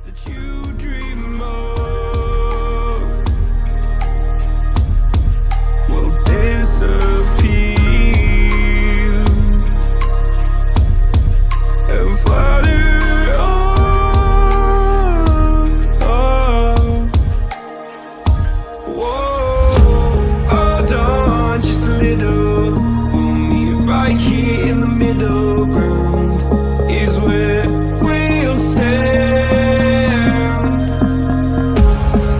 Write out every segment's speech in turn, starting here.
that you dream of will disappear and flutter on. Whoa, hold on just a little. We'll meet right here in the middle ground is where we'll stand.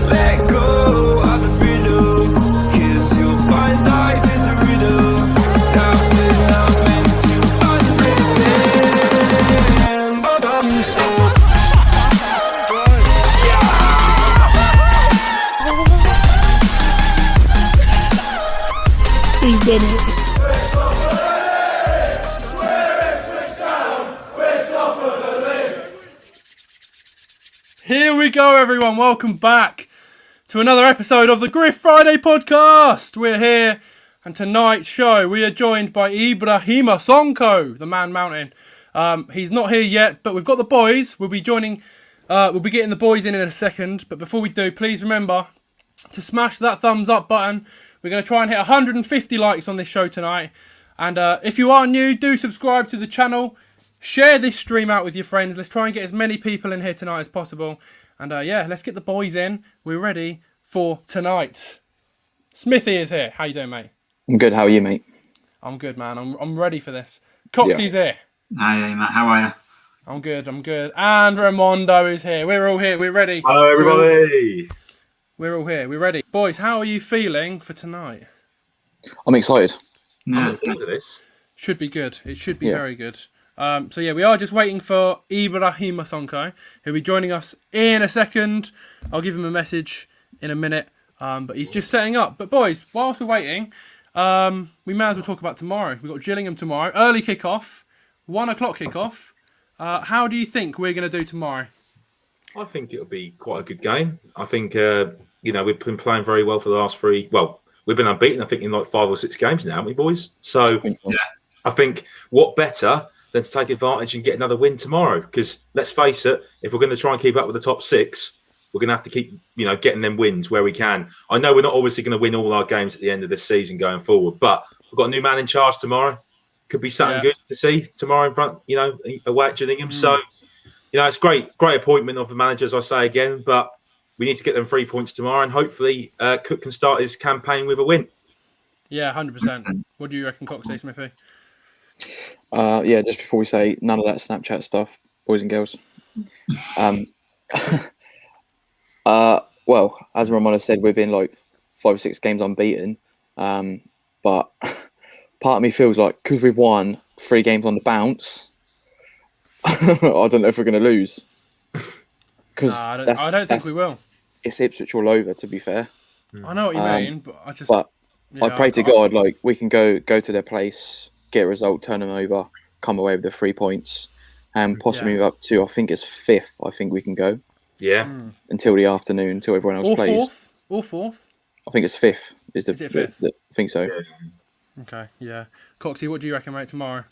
Let go of the riddle, 'cause you'll find life is a riddle that we're not meant to understand. But I'm so We did it. Here we go, everyone. Welcome back to another episode of the Griffriday podcast. We're here, and tonight's show we are joined by Ibrahima Sonko, the man mountain. He's not here yet, but we've got the boys. We'll be joining. We'll be getting the boys in a second. But before we do, please remember to smash that thumbs up button. We're going to try and hit 150 likes on this show tonight. And if you are new, do subscribe to the channel. Share this stream out with your friends. Let's try and get as many people in here tonight as possible. And yeah, let's get the boys in. We're ready for tonight. Smithy is here. How you doing, mate? I'm good. How are you, mate? I'm good, man. I'm ready for this. Coxie's here. Hey, Matt. How are you? I'm good. And Ramondo is here. We're all here. We're ready. Hello, everybody. We're all here. We're ready. Boys, how are you feeling for tonight? I'm excited. I'm Yeah, looking into this. Should be good. It should be Yeah. very good. So yeah, we are just waiting for Ibrahima Sonko, who'll be joining us in a second. I'll give him a message in a minute, but he's just setting up. But boys, whilst we're waiting, we may as well talk about tomorrow. We've got Gillingham tomorrow, early kick-off, 1 o'clock kick-off. How do you think we're going to do tomorrow? I think it'll be quite a good game. I think, we've been playing very well for the last three. Well, we've been unbeaten, I think, in like 5 or 6 games now, haven't we, boys? So I think what better than to take advantage and get another win tomorrow? Because let's face it, if we're going to try and keep up with the top 6, we're going to have to keep, getting them wins where we can. I know we're not obviously going to win all our games at the end of this season going forward, but we've got a new man in charge tomorrow. Could be something good to see tomorrow in front, away at Gillingham. So, it's great appointment of the manager, as I say again, but we need to get them 3 points tomorrow, and hopefully Cook can start his campaign with a win. Yeah, 100%. What do you reckon, Coxie, Smithy? Yeah, just before we say none of that Snapchat stuff, boys and girls. Well, as Ramona said, we've been like 5 or 6 games unbeaten. But part of me feels like because we've won 3 games on the bounce, I don't know if we're going to lose. Because I don't think we will. It's Ipswich all over, to be fair. I know what you mean, but I just. But I pray to God, like we can go to their place, get a result, turn them over, come away with the 3 points, and possibly move up to, I think it's 5th. I think we can go. Yeah. Until the afternoon, until everyone else plays. Or fourth. I think it's 5th. Is it 5th? I think so. Yeah. Okay, yeah. Coxie, what do you reckon, mate, tomorrow?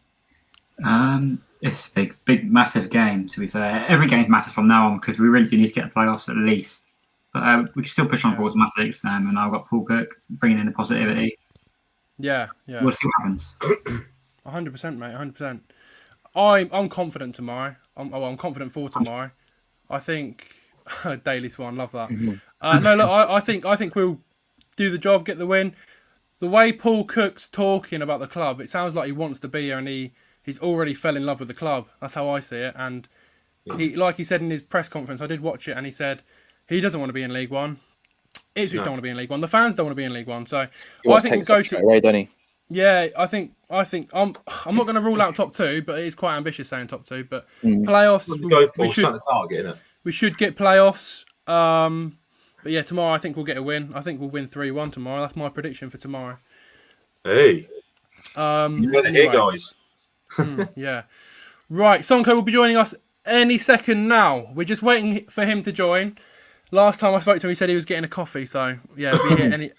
It's a big, massive game, to be fair. Every game's massive from now on because we really do need to get the playoffs at least. But we can still push on for automatics, and I've got Paul Cook bringing in the positivity. Yeah. We'll see what happens. 100%, mate, 100%. I'm confident tomorrow. I'm confident for tomorrow. I think Daily Swan, love that. No, look, I think we'll do the job, get the win. The way Paul Cook's talking about the club, it sounds like he wants to be here, and he's already fell in love with the club. That's how I see it. And he, like he said in his press conference, I did watch it, and he said he doesn't want to be in League One. Ipswich don't want to be in League One. The fans don't want to be in League One. So I think we'll go to away, don't he? Yeah, I think I'm not going to rule out top 2, but it is quite ambitious saying top 2. But playoffs, we should get playoffs. But yeah, tomorrow I think we'll get a win. I think we'll win 3-1 tomorrow. That's my prediction for tomorrow. Hey, you better hear, guys. Yeah, right. Sonko will be joining us any second now. We're just waiting for him to join. Last time I spoke to him, he said he was getting a coffee. So yeah,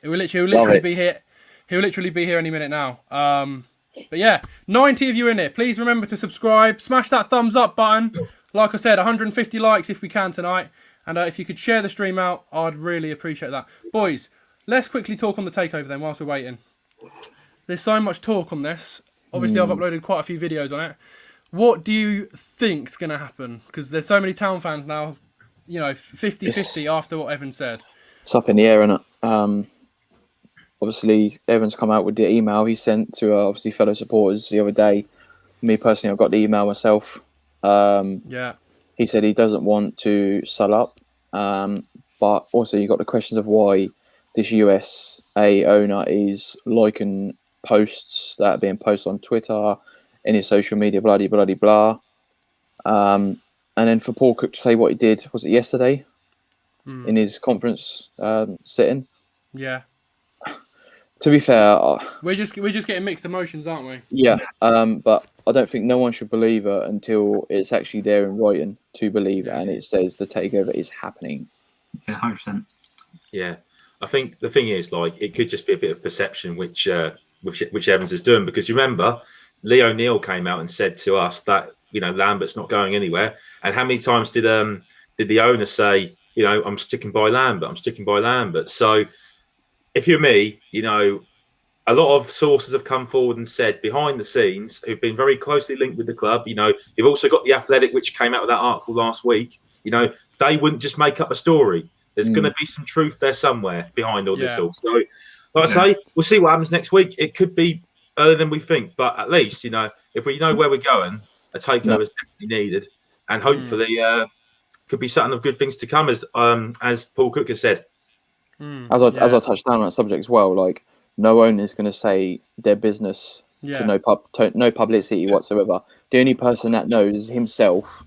he'll literally be here. He'll literally be here any minute now. But yeah, 90 of you in here. Please remember to subscribe. Smash that thumbs up button. like I said, 150 likes if we can tonight. And if you could share the stream out, I'd really appreciate that. Boys, let's quickly talk on the takeover then whilst we're waiting. There's so much talk on this. Obviously, I've uploaded quite a few videos on it. What do you think's going to happen? Because there's so many Town fans now, 50-50 after what Evan said. It's up in the air, isn't it? Obviously, Evan's come out with the email he sent to obviously fellow supporters the other day. Me personally, I got the email myself. Yeah. He said he doesn't want to sell up, but also you got the questions of why this USA owner is liking posts that are being posted on Twitter, any social media, blah, blah, blah, blah. And then for Paul Cook to say what he did, was it yesterday in his conference sitting? Yeah. To be fair, we're just getting mixed emotions, aren't we? Yeah, but I don't think no one should believe it until it's actually there in writing to believe it, and it says the takeover is happening. Yeah, 100%. Yeah, I think the thing is, like, it could just be a bit of perception, which Evans is doing, because you remember Lee O'Neill came out and said to us that Lambert's not going anywhere, and how many times did the owner say, I'm sticking by Lambert, I'm sticking by Lambert. So if you're me, a lot of sources have come forward and said behind the scenes, who've been very closely linked with the club. You've also got The Athletic, which came out with that article last week. They wouldn't just make up a story. There's going to be some truth there somewhere behind all this all. So, like I say, we'll see what happens next week. It could be earlier than we think, but at least, if we know where we're going, a takeover is definitely needed, and hopefully could be something of good things to come, as Paul Cook has said. As I touched down on that subject as well, like, no owner is going to say their business to no publicity whatsoever. The only person that knows is himself,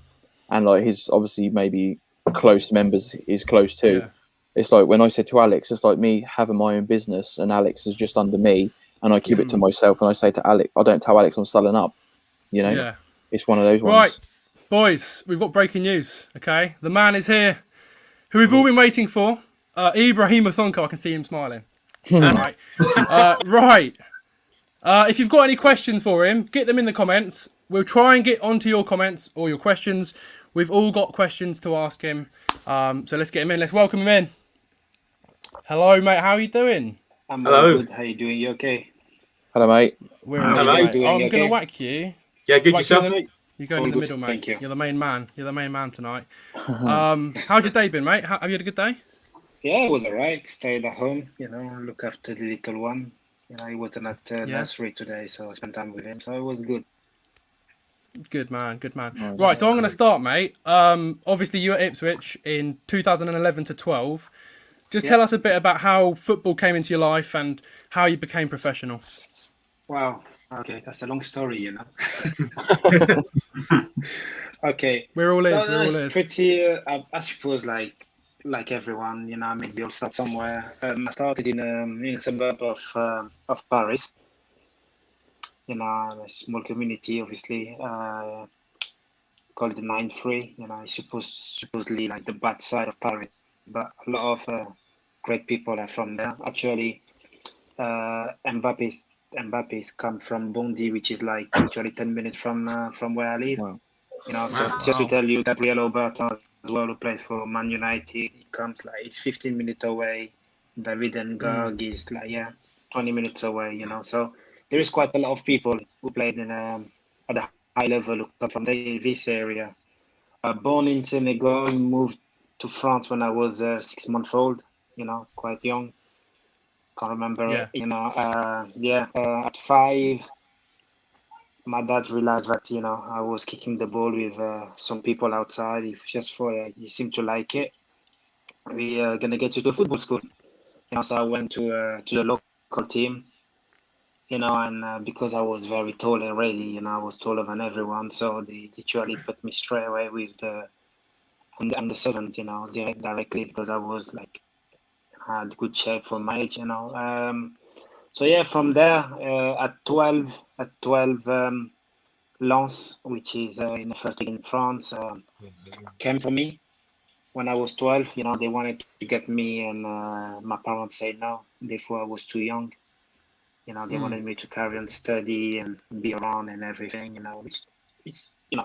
and like his obviously maybe close members is close to. Yeah. It's like when I said to Alex, it's like me having my own business, and Alex is just under me, and I keep it to myself. And I say to Alex, I don't tell Alex I'm selling up. It's one of those ones. Right, boys, we've got breaking news. Okay, the man is here, who we've all been waiting for. Ibrahima Sonko, I can see him smiling. Right. If you've got any questions for him, get them in the comments. We'll try and get onto your comments or your questions. We've all got questions to ask him. So let's get him in. Let's welcome him in. Hello, mate. How are you doing? I'm good. How you doing? You okay? Hello, mate. I'm going to whack you. Yeah, good yourself, mate. You're going in the middle, mate. Thank you. You're the main man. You're the main man tonight. How's your day been, mate? Have you had a good day? Yeah, it was alright. Stayed at home, look after the little one. He wasn't at nursery today, so I spent time with him. So it was good. Good man, good man. Right, so I'm going to start, mate. Obviously, you were at Ipswich in 2011 to 12. Just tell us a bit about how football came into your life and how you became professional. Wow. Okay, that's a long story, Okay. We're all ears. So it's pretty, I suppose, like everyone, we all start somewhere. I started in a suburb of Paris. A small community, obviously. Called the 9-3. Supposedly like the bad side of Paris, but a lot of great people are from there. Actually, Mbappe's come from Bondy, which is like actually 10 minutes from where I live. Wow. Just to tell you, Gabriel Oberto as well, who plays for Man United, he comes it's 15 minutes away. David Ngog is 20 minutes away, So there is quite a lot of people who played at a high level who come from this area. Born in Senegal, moved to France when I was 6 months old, quite young. Can't remember, at 5, my dad realized that, I was kicking the ball with some people outside. If just for you seem to like it, we are gonna get you to a football school. So I went to the local team, and because I was very tall already, I was taller than everyone. So they literally put me straight away with the under 7, directly because I was had good shape for my age, So from there, at 12, Lens, which is in the first league in France, came for me when I was 12. They wanted to get me, and my parents said no. Therefore, I was too young. They wanted me to carry on study and be around and everything. Which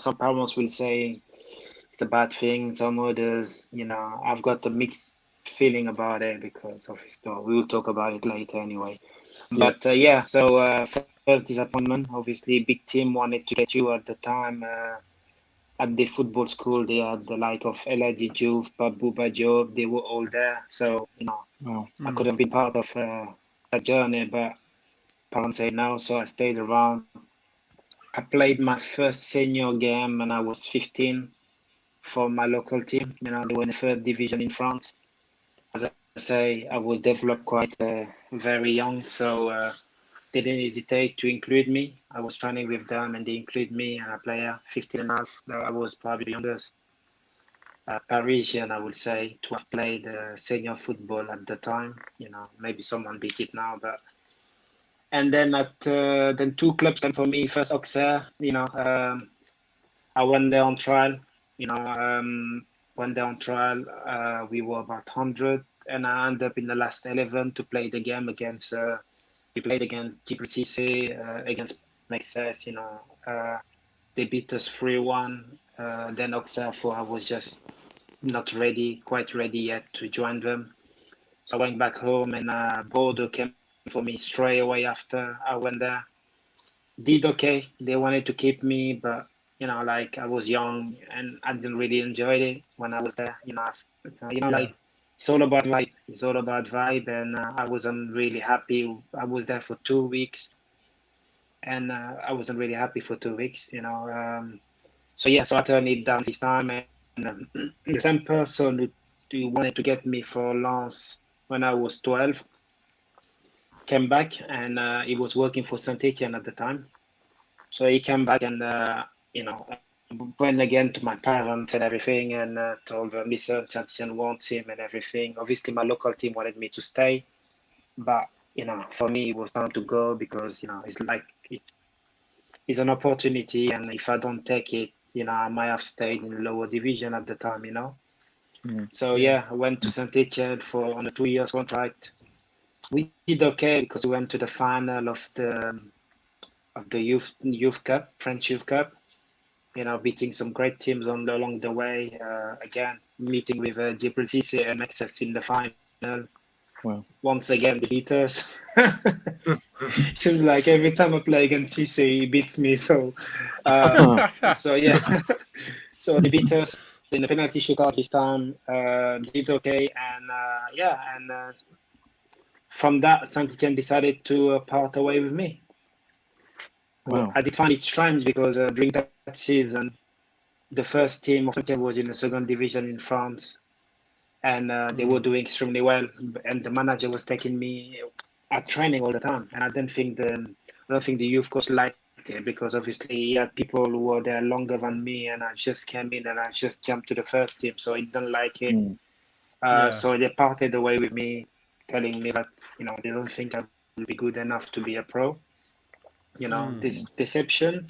some parents will say it's a bad thing. Some others, I've got a mixed feeling about it because of his story. We will talk about it later anyway. Yeah. But so first disappointment. Obviously, big team wanted to get you at the time. At the football school, they had the like of Eladi Diouf, Babu Bajo. They were all there. So Wow. I could have been part of that journey, but parents said no, so I stayed around. I played my first senior game when I was 15 for my local team. They were in the third division in France. As I say, I was developed quite very young, so they didn't hesitate to include me. I was training with them and they include me and a player, 15 and a half. I was probably the youngest Parisian, I would say, to have played senior football at the time. Maybe someone beat it now, but. And then then two clubs came for me. First Auxerre, I went there on trial. Went there on trial. We were about 100, and I ended up in the last 11 to play the game against. We played against Griffriday, against Nexus. They beat us 3-1. Then Auxerre, I was just not quite ready yet to join them. So I went back home, and Bordeaux came for me straight away after I went there. Did okay. They wanted to keep me, but I was young and I didn't really enjoy it when I was there. Like it's all about vibe. It's all about vibe, and I wasn't really happy. I was there for 2 weeks, and I wasn't really happy for 2 weeks. So I turned it down this time, and the same person who wanted to get me for Lens when I was 12. Came back, and he was working for Saint Etienne at the time. So he came back and, went again to my parents and everything, and told them, listen, Saint Etienne wants him and everything. Obviously, my local team wanted me to stay. But, for me, it was time to go because, it's like it's an opportunity. And if I don't take it, I might have stayed in the lower division at the time, So, I went to Saint Etienne on a 2 years contract. We did okay because we went to the final of the youth cup, French youth cup. Beating some great teams along the way. Again, meeting with Djibril Cissé and Access in the final. Wow. Once again, they beat us. Seems like every time I play against Cissé, he beats me. So, so they beat us in the penalty shootout this time. Did okay, and from that, Saint Etienne decided to part away with me. Wow. I did find it strange because during that season, the first team of Saint Etienne was in the second division in France, and they were doing extremely well. And the manager was taking me at training all the time, and I don't think the youth coach liked it because obviously he had people who were there longer than me, and I just came in and I just jumped to the first team, so he didn't like it. So they parted away with me, telling me that they don't think I will be good enough to be a pro. This deception.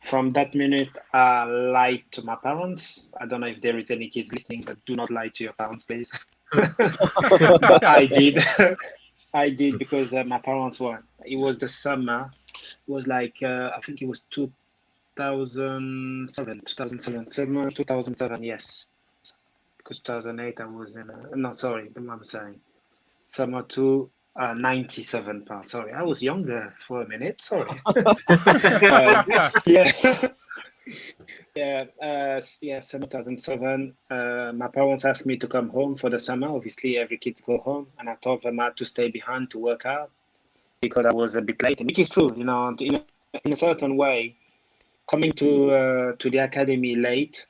From that minute, I lied to my parents. I don't know if there is any kids listening, but do not lie to your parents, please. But I did. I did because my parents were. It was the summer. It was like I think it was 2007. 2007. Yes. Because 2008 I was in. No, sorry, the one I'm saying. Summer 97. Sorry, I was younger for a minute. Sorry. Summer 2007. My parents asked me to come home for the summer. Obviously, every kid go home, and I told them I had to stay behind to work out because I was a bit late, which is true. In a certain way, coming to the academy late,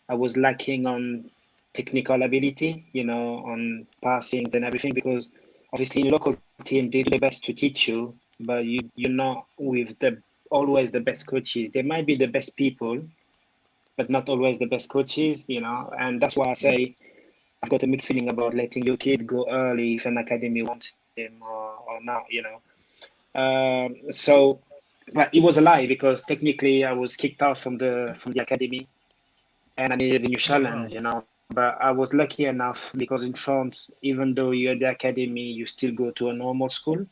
I was lacking on technical ability, on passings and everything, because obviously in the local team, they do their best to teach you, but you're not with always the best coaches. They might be the best people, but not always the best coaches, and that's why I say I've got a mixed feeling about letting your kid go early if an academy wants him or not, but it was a lie because technically I was kicked out from the academy and I needed a new challenge, But I was lucky enough because in France, even though you're at the academy, you still go to a normal school.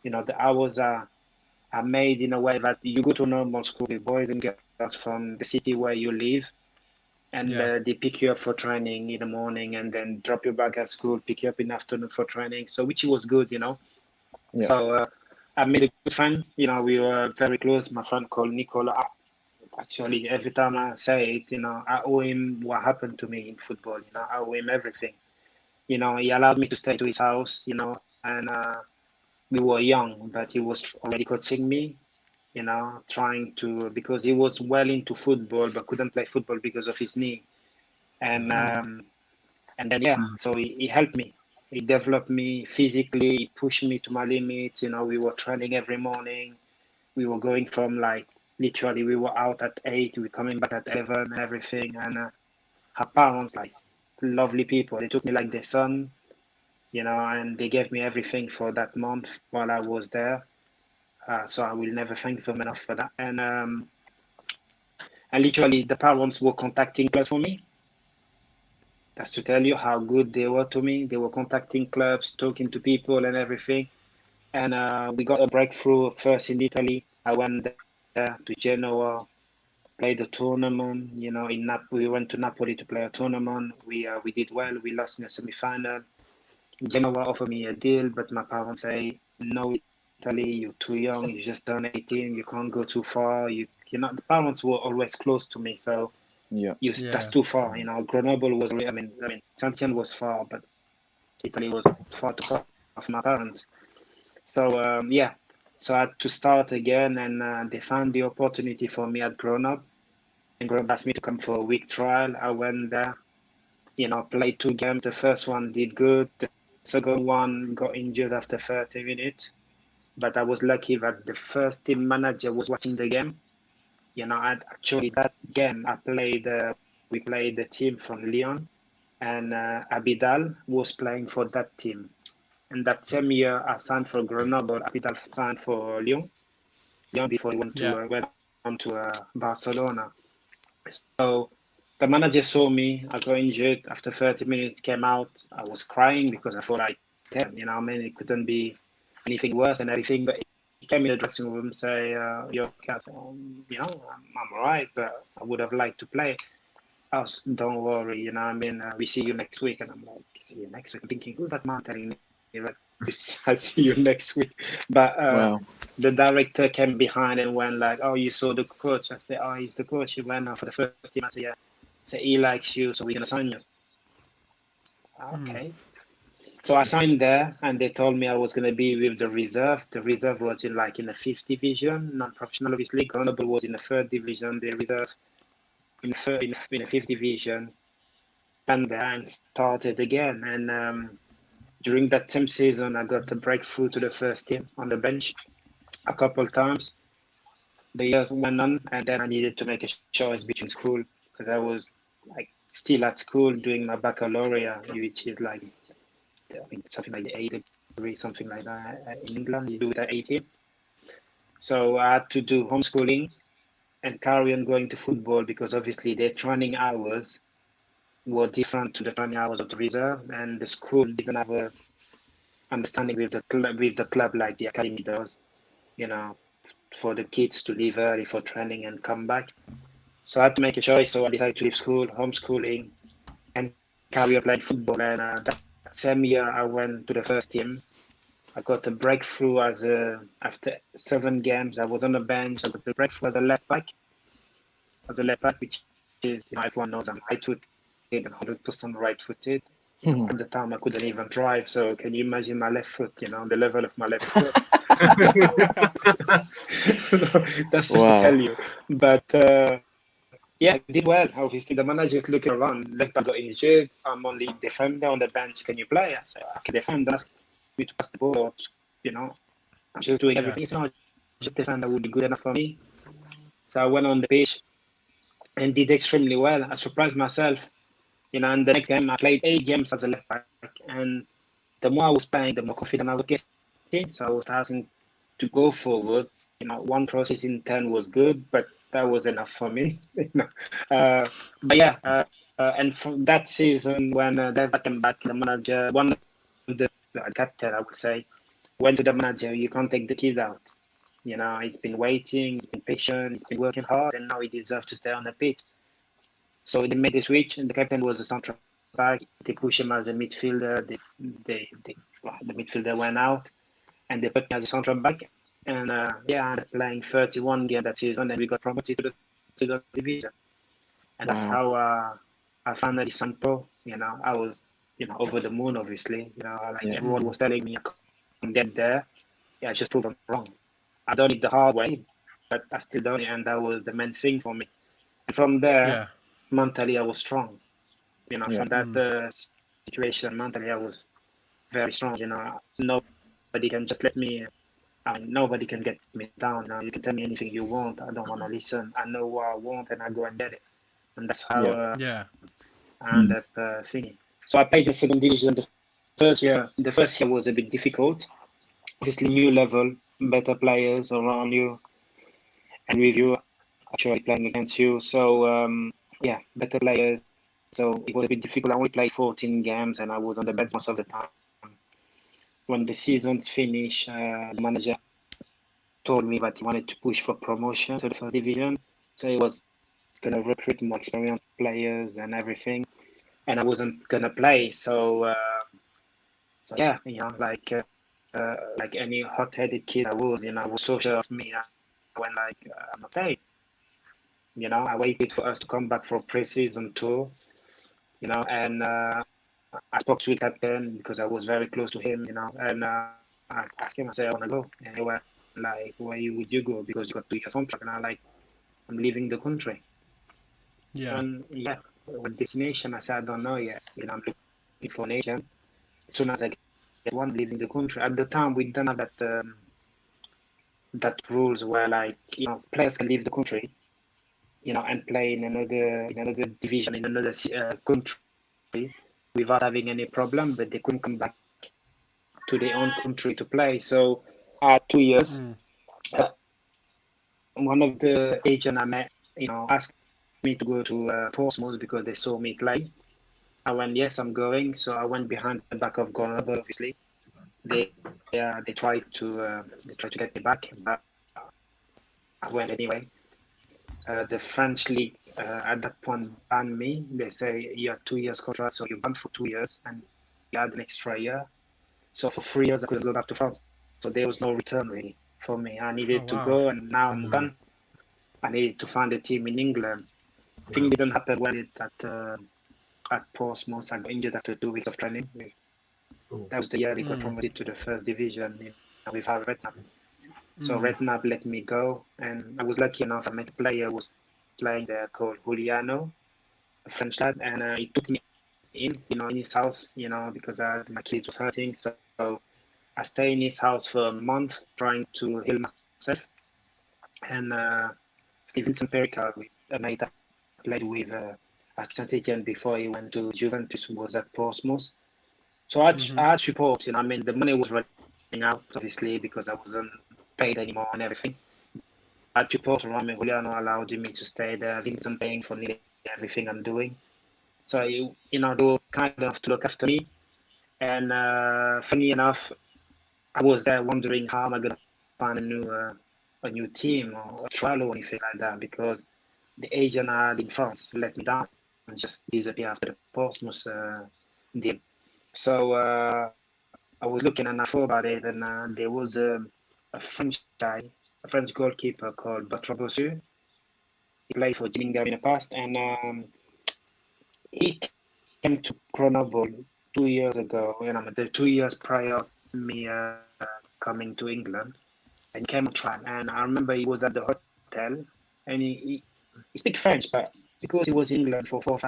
The hours are made in a way that you go to a normal school with boys and girls from the city where you live. and they pick you up for training in the morning and then drop you back at school, pick you up in the afternoon for training. So which was good, you know. Yeah. So I made a good friend. You know, we were very close. My friend called Nicola. Actually, every time I say it, you know, I owe him what happened to me in football. You know, I owe him everything. You know, he allowed me to stay to his house, you know, and we were young, but he was already coaching me, you know, trying to, because he was well into football, but couldn't play football because of his knee. And then, yeah, so he helped me. He developed me physically, he pushed me to my limits. You know, we were training every morning. We were going from like, literally, we were out at 8, we were coming back at 11 and everything. And her parents, like, lovely people. They took me like their son, you know, and they gave me everything for that month while I was there. So I will never thank them enough for that. And literally, the parents were contacting clubs for me. That's to tell you how good they were to me. They were contacting clubs, talking to people and everything. And we got a breakthrough first in Italy. I went there to Genoa, played a tournament. You know, we went to Napoli to play a tournament. We did well. We lost in the semi-final. Genoa offered me a deal, but my parents say, no, Italy, you're too young. You just turned 18. You can't go too far. You know, the parents were always close to me. So that's too far. You know, Grenoble was, I mean, Saint-Étienne was far, but Italy was far too far for my parents. So, so I had to start again, and they found the opportunity for me at Grenoble. And Grenoble asked me to come for a week trial. I went there, you know, played 2 games. The first one did good. The second one got injured after 30 minutes. But I was lucky that the first team manager was watching the game. You know, actually that game we played the team from Lyon, and Abidal was playing for that team. And that same year, I signed for Grenoble. Abidal signed for Lyon before he went on to Barcelona. So the manager saw me. I got injured. After 30 minutes, came out. I was crying because I thought, like, damn, you know, I mean, it couldn't be anything worse and everything. But he came in the dressing room and say, "You're okay." I said, you know, I'm all right, but I would have liked to play. I was, don't worry, you know, I mean, we see you next week. And I'm like, see you next week. I'm thinking, who's that man telling me that I see you next week? But the director came behind and went like, oh, you saw the coach? I said, oh, he's the coach. He went for the first team. I said, yeah. So he likes you, so we're going to sign you. Okay. So I signed there, and they told me I was going to be with the reserve. The reserve was in the 5th division, non-professional, obviously. Grenoble was in the 3rd division. The reserve in the 5th division, and started again. And during that same season, I got a breakthrough to the first team on the bench a couple of times. The years went on, and then I needed to make a choice between school, because I was still at school doing my baccalaureate, which is something like the 8th degree, something like that. In England, you do it at 18. So I had to do homeschooling and carry on going to football, because obviously their training hours were different to the training hours of the reserve, and the school didn't have a understanding with the club like the academy does, you know, for the kids to leave early for training and come back. So I had to make a choice. So I decided to leave school, homeschooling, and carry on playing football. And that same year, I went to the first team. I got a breakthrough after 7 games. I was on the bench. I got the breakthrough as a left back. Which is, you know, everyone knows I'm right-footed and 100% right-footed. At the time, I couldn't even drive. So can you imagine my left foot, you know, the level of my left foot? That's just to tell you. But yeah, I did well. Obviously, the manager's looking around. Left back got injured. I'm only defender on the bench. Can you play? I said, I can defend. Ask me to pass the ball, or, you know, I'm just doing everything. It's not just defender would be good enough for me. So I went on the pitch and did extremely well. I surprised myself. You know, and the next game, I played 8 games as a left back. And the more I was playing, the more confident I was getting. So I was starting to go forward. You know, 1 crosses in 10 was good, but that was enough for me. You know? But yeah, and from that season, when Deva came back, the manager, one of the captain, I would say, went to the manager, you can't take the kid out. You know, he's been waiting, he's been patient, he's been working hard, and now he deserves to stay on the pitch. So they made the switch, and the captain was a central back. They pushed him as a midfielder. The midfielder went out, and they put me as a central back. And I ended up playing 31 games that season, and we got promoted to the second division. And that's how I finally signed pro. I was, over the moon, obviously. Everyone was telling me I couldn't get there. I just proved them wrong. I done it the hard way, but I still done it, and that was the main thing for me. And from there, mentally, I was strong. From that situation, mentally, I was very strong. Nobody can just let me. Nobody can get me down. You can tell me anything you want. I don't want to listen. I know what I want, and I go and get it. And that's how I ended up thinking. So I played the second division. The first year was a bit difficult. Obviously, new level, better players around you, and with you actually playing against you. So better players. So it was a bit difficult. I only played 14 games, and I was on the bench most of the time. When the season's finished, the manager told me that he wanted to push for promotion to the first division. So he was going to recruit more experienced players and everything. And I wasn't going to play. So like any hot-headed kid I was so sure of me. I went I'm not playing. I waited for us to come back for pre-season tour, and I spoke to the captain because I was very close to him, and I asked him, I said, I want to go. And he went, where would you go? Because you got 2 years contract. And I'm leaving the country. Yeah. And with destination, I said, I don't know yet. I'm looking for an agent. As soon as I get one, leaving the country. At the time, we didn't have that rules where players can leave the country, and play in another division in another country without having any problem, but they couldn't come back to their own country to play. So I had 2 years. One of the agents I met, asked me to go to Portsmouth because they saw me play. I went, yes, I'm going. So I went behind the back of Grenoble, obviously. They tried to get me back, but I went anyway. The French league at that point banned me. They say you have 2 years contract, so you're banned for 2 years, and you had an extra year. So for 3 years, I couldn't go back to France. So there was no return really for me. I needed to go, and now I'm gone. I needed to find a team in England. I think it didn't happen when it at Portsmouth. I got injured after 2 weeks of training. That was the year we got promoted to the first division with our Redknapp. So Redknapp let me go, and I was lucky enough. I met a player who was playing there called Juliano, a French lad, and he took me in his house, because my kids was hurting. So I stayed in his house for a month trying to heal myself. And Vincent Perica, a mate I played with at Saint Etienne before he went to Juventus, was at Portsmouth. So I had support. The money was running out, obviously, because I wasn't paid anymore and everything. I had support around me. Juliano allowed me to stay there. Vincent paying for nearly everything I'm doing. So, they were kind enough to look after me. And funny enough, I was there wondering how am I going to find a new team or a trial or anything like that, because the agent I had in France let me down and just disappeared after the Portsmouth deal. So I was looking and I thought about it, and there was a French guy, a French goalkeeper called Bertrand Bossu. He played for Gillingham in the past, and he came to Grenoble 2 years ago, the 2 years prior to me coming to England, and he came on trial. And I remember he was at the hotel, and he speaks French, but because he was in England for 4 or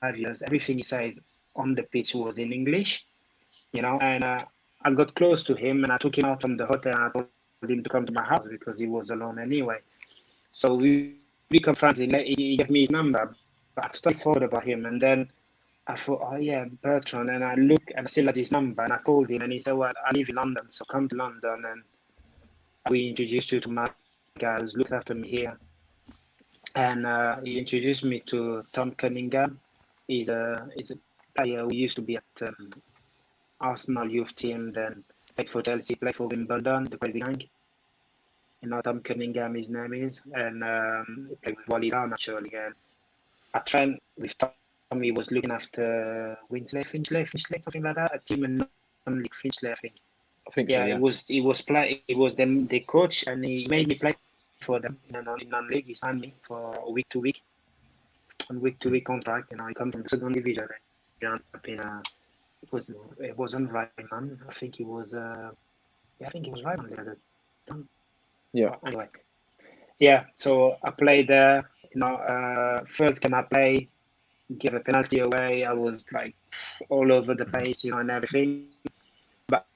5 years, everything he says on the pitch was in English, and I got close to him, and I took him out from the hotel, and I told him to come to my house because he was alone anyway. So we became friends. He gave me his number, but I totally forgot about him. And then I thought, oh yeah, Bertrand. And I looked and I still had his number, and I called him, and he said, well, I live in London, so come to London, and we introduced you to my guy who's looked after me here. And he introduced me to Tom Cunningham. He's a player who used to be at Arsenal youth team, then played for Chelsea, played for Wimbledon, the Crazy Gang. Tom Cunningham, his name is, and he played with Wally Down actually. And I trained with Tom. He was looking after Finchley, something like that. A team in non-league Finchley, I think. I think so. Yeah, Yeah. He was the coach, and he made me play for them in non-league. He signed me for a week-to-week contract. He come from the second division. He ended up in it wasn't Ryman. I think he was Ryman the other time. Yeah. Anyway, yeah. So I played there. First game I played, give a penalty away. I was like all over the place, and everything. But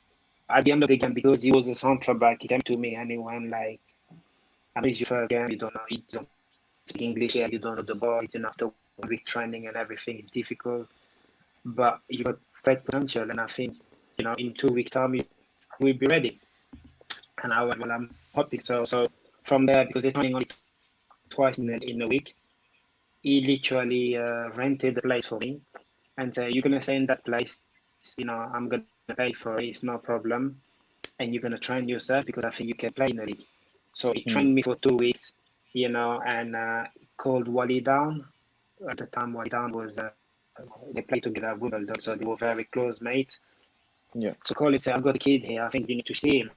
at the end of the game, because he was a central back, he came to me and he went like, "I know it's your first game. You don't speak English yet. You don't know the boys, and after 1 week training and everything, it's difficult. But you got great potential, and I think in 2 weeks' time we'll be ready." And I went, "Well, I'm hoping so." So from there, because they're training only twice in a week, he literally rented the place for me and said, "You're gonna stay in that place. I'm gonna pay for it. It's no problem, and you're gonna train yourself because I think you can play in the league." So he trained me for 2 weeks, and he called Wally down. At the time, Wally down was they played together at Wimbledon, so they were very close mates. Yeah. So called him, said, "I've got a kid here. I think you need to see him."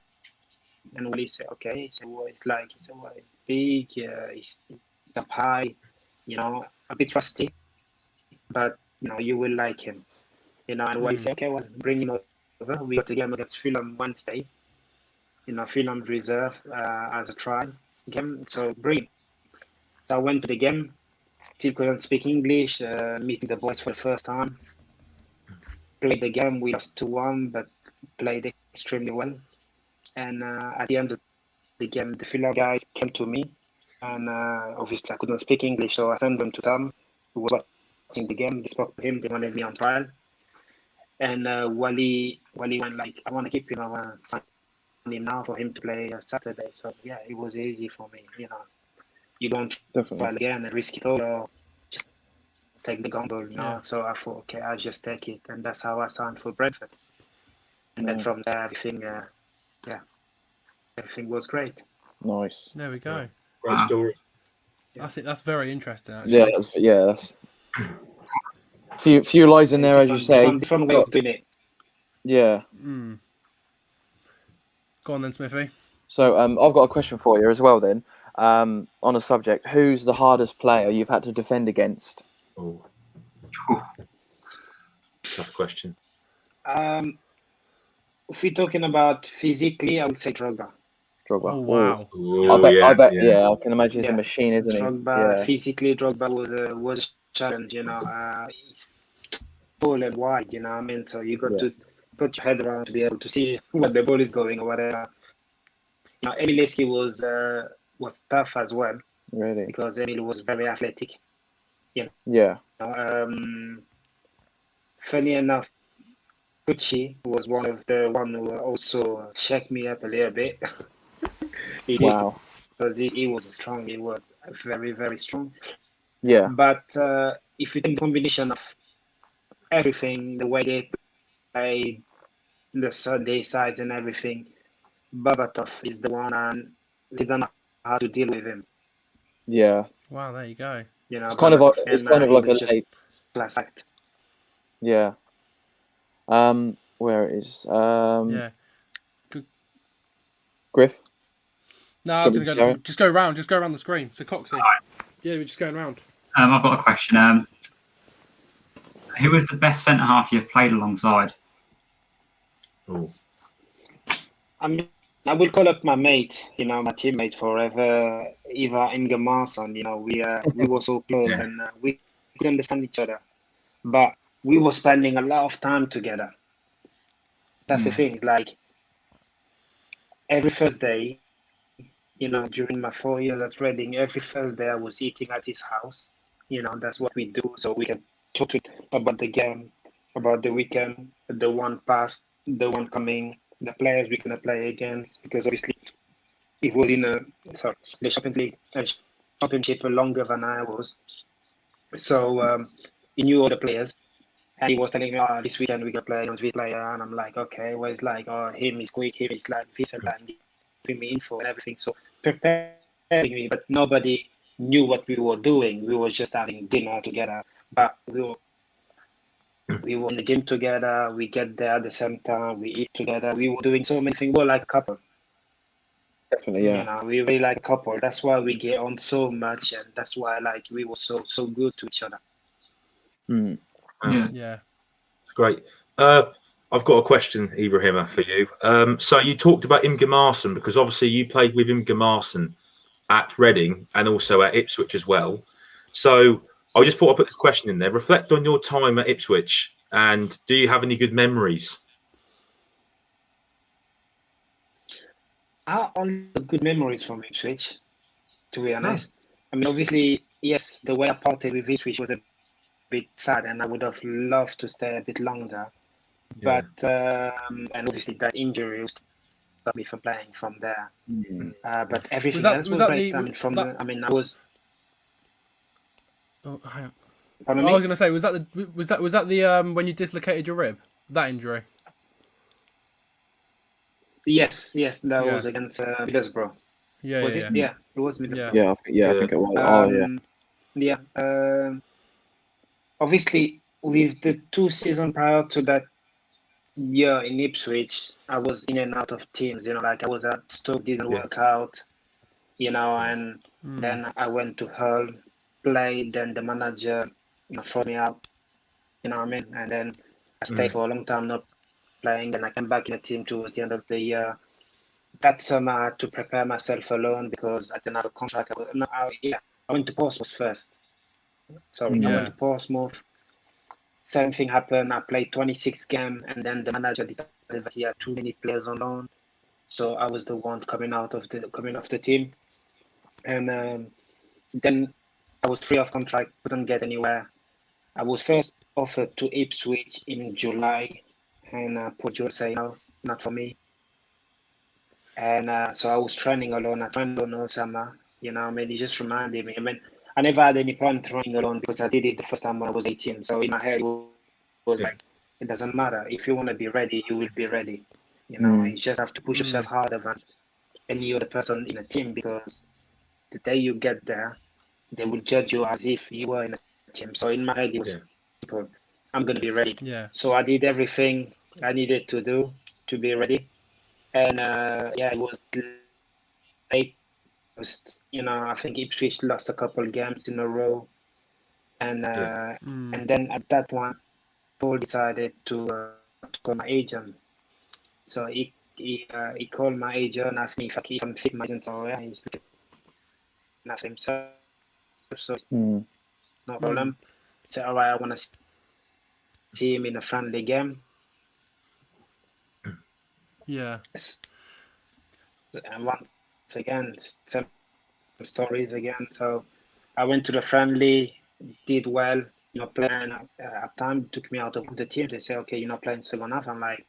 And Wally said, "Okay." He said, "What it's like?" He said, "Well, it's big. It's up high. A bit rusty, but you will like him." And Wally said, "Okay, well, bring him over." We got the game against Fulham Wednesday. Fulham reserve as a trial game. So bring him. So I went to the game. Still couldn't speak English. Meeting the boys for the first time. Played the game. We lost 2-1, but played extremely well. And at the end of the game, the Fulham guys came to me, and obviously I couldn't speak English, so I sent them to Tom, who was watching the game. They spoke to him. They wanted me on trial. And Wally went like, "I want to keep him. I want to sign him now for him to play Saturday." So yeah, it was easy for me. You don't try again and risk it all, or just take the gamble. So I thought, okay, I'll just take it, and that's how I signed for Brentford. And then from there, everything was great. Nice. There we go. Great story. That's very interesting. Actually. That's few lies in there, as you say. Different way of doing it. Yeah. Go on then, Smithy. So I've got a question for you as well then. On a subject, who's the hardest player you've had to defend against? Oh. Tough question. If we're talking about physically, I would say Drogba. Oh wow! I bet. Yeah, I can imagine he's a machine, isn't he? Drogba, physically, Drogba was a challenge. He's tall and wide. So you got to put your head around to be able to see where the ball is going or whatever. Emilewski was tough as well. Really? Because Emil was very athletic. Yeah. Funny enough, Gucci was one who also shook me up a little bit. Wow. Because he was strong. He was very, very strong. Yeah. But if you take the combination of everything, the way they play, the Sunday sides and everything, Babatov is the one, and they don't know how to deal with him. Yeah. Wow, there you go. It's kind of like a late class act. Yeah. Where it is? Yeah. Griff. No, I was going to go. Just go around. Just go around the screen. So Coxie. Yeah, we're just going around. I've got a question. Who was the best centre half you've played alongside? Oh. I will call up my mate, my teammate forever, Eva Ingemarson. We were so close and we could understand each other, but we were spending a lot of time together. That's the thing. It's like every Thursday, during my 4 years at Reading, every Thursday I was eating at his house. That's what we do, so we can talk about the game, about the weekend, the one past, the one coming, the players we're gonna play against, because obviously he was in the championship longer than I was, so he knew all the players, and he was telling me, "Oh, this weekend we're gonna play against this player," and I'm like, "Okay, well, it's like, oh, him is quick, him is like this and that, and giving me info and everything, so preparing me, but nobody knew what we were doing. We were just having dinner together, but we were in the gym together. We get there at the same time. We eat together. We were doing so many things. We were like a couple. Definitely, yeah. You know, we really like a couple. That's why we get on so much, and that's why like we were so good to each other. Yeah. Great. I've got a question, Ibrahima, for you. So you talked about Imge because obviously you played with Imge at Reading and also at Ipswich as well. So I just thought I'd put this question in there. Reflect on your time at Ipswich, and do you have any good memories? I only have good memories from Ipswich, to be honest. I mean, obviously, yes, the way I parted with Ipswich was a bit sad, and I would have loved to stay a bit longer. Yeah. But and obviously that injury stopped me from playing from there. But everything else was great. I mean, I was. Oh, hang on. Pardon I me? was going to say, was that the when you dislocated your rib? That injury? Yes, that was against Middlesbrough. Yeah, Was yeah, it? Yeah, it was Middlesbrough. I think it was. Obviously, with the 2 seasons prior to that year in Ipswich, I was in and out of teams. You know, like I was at Stoke, didn't work out. You know, and then I went to Hull, played. Then the manager, threw me out. You know what I mean? And then I stayed for a long time not playing. Then I came back in the team towards the end of the year. That summer, I had to prepare myself alone because I didn't have a contract. I went to Portsmouth first. I went to Portsmouth. Same thing happened. I played 26 games, and then the manager decided that he had too many players on loan. So I was the one coming off the team, and then I was free of contract, couldn't get anywhere. I was first offered to Ipswich in July, and Paul Jewell said no, not for me. And so I was training alone. I trained alone all summer. You know, I mean, it just reminded me. I mean, I never had any problem training alone because I did it the first time when I was 18. So in my head, it was like, it doesn't matter. If you want to be ready, you will be ready. You know, you just have to push yourself harder than any other person in a team because the day you get there, they will judge you as if you were in a team. So in my head, it was simple. I'm going to be ready. Yeah. So I did everything I needed to do to be ready. And it was late. I think Ipswich lost a couple games in a row. And and then at that point, Paul decided to call my agent. So he called my agent and asked me if I can fit my agent. So he's looking after himself. So no problem. So all right, I want to see him in a friendly game. Yeah. And once again, some stories again. So I went to the friendly, did well. Playing at time took me out of the team. They say, okay, you're not playing second half. I'm like,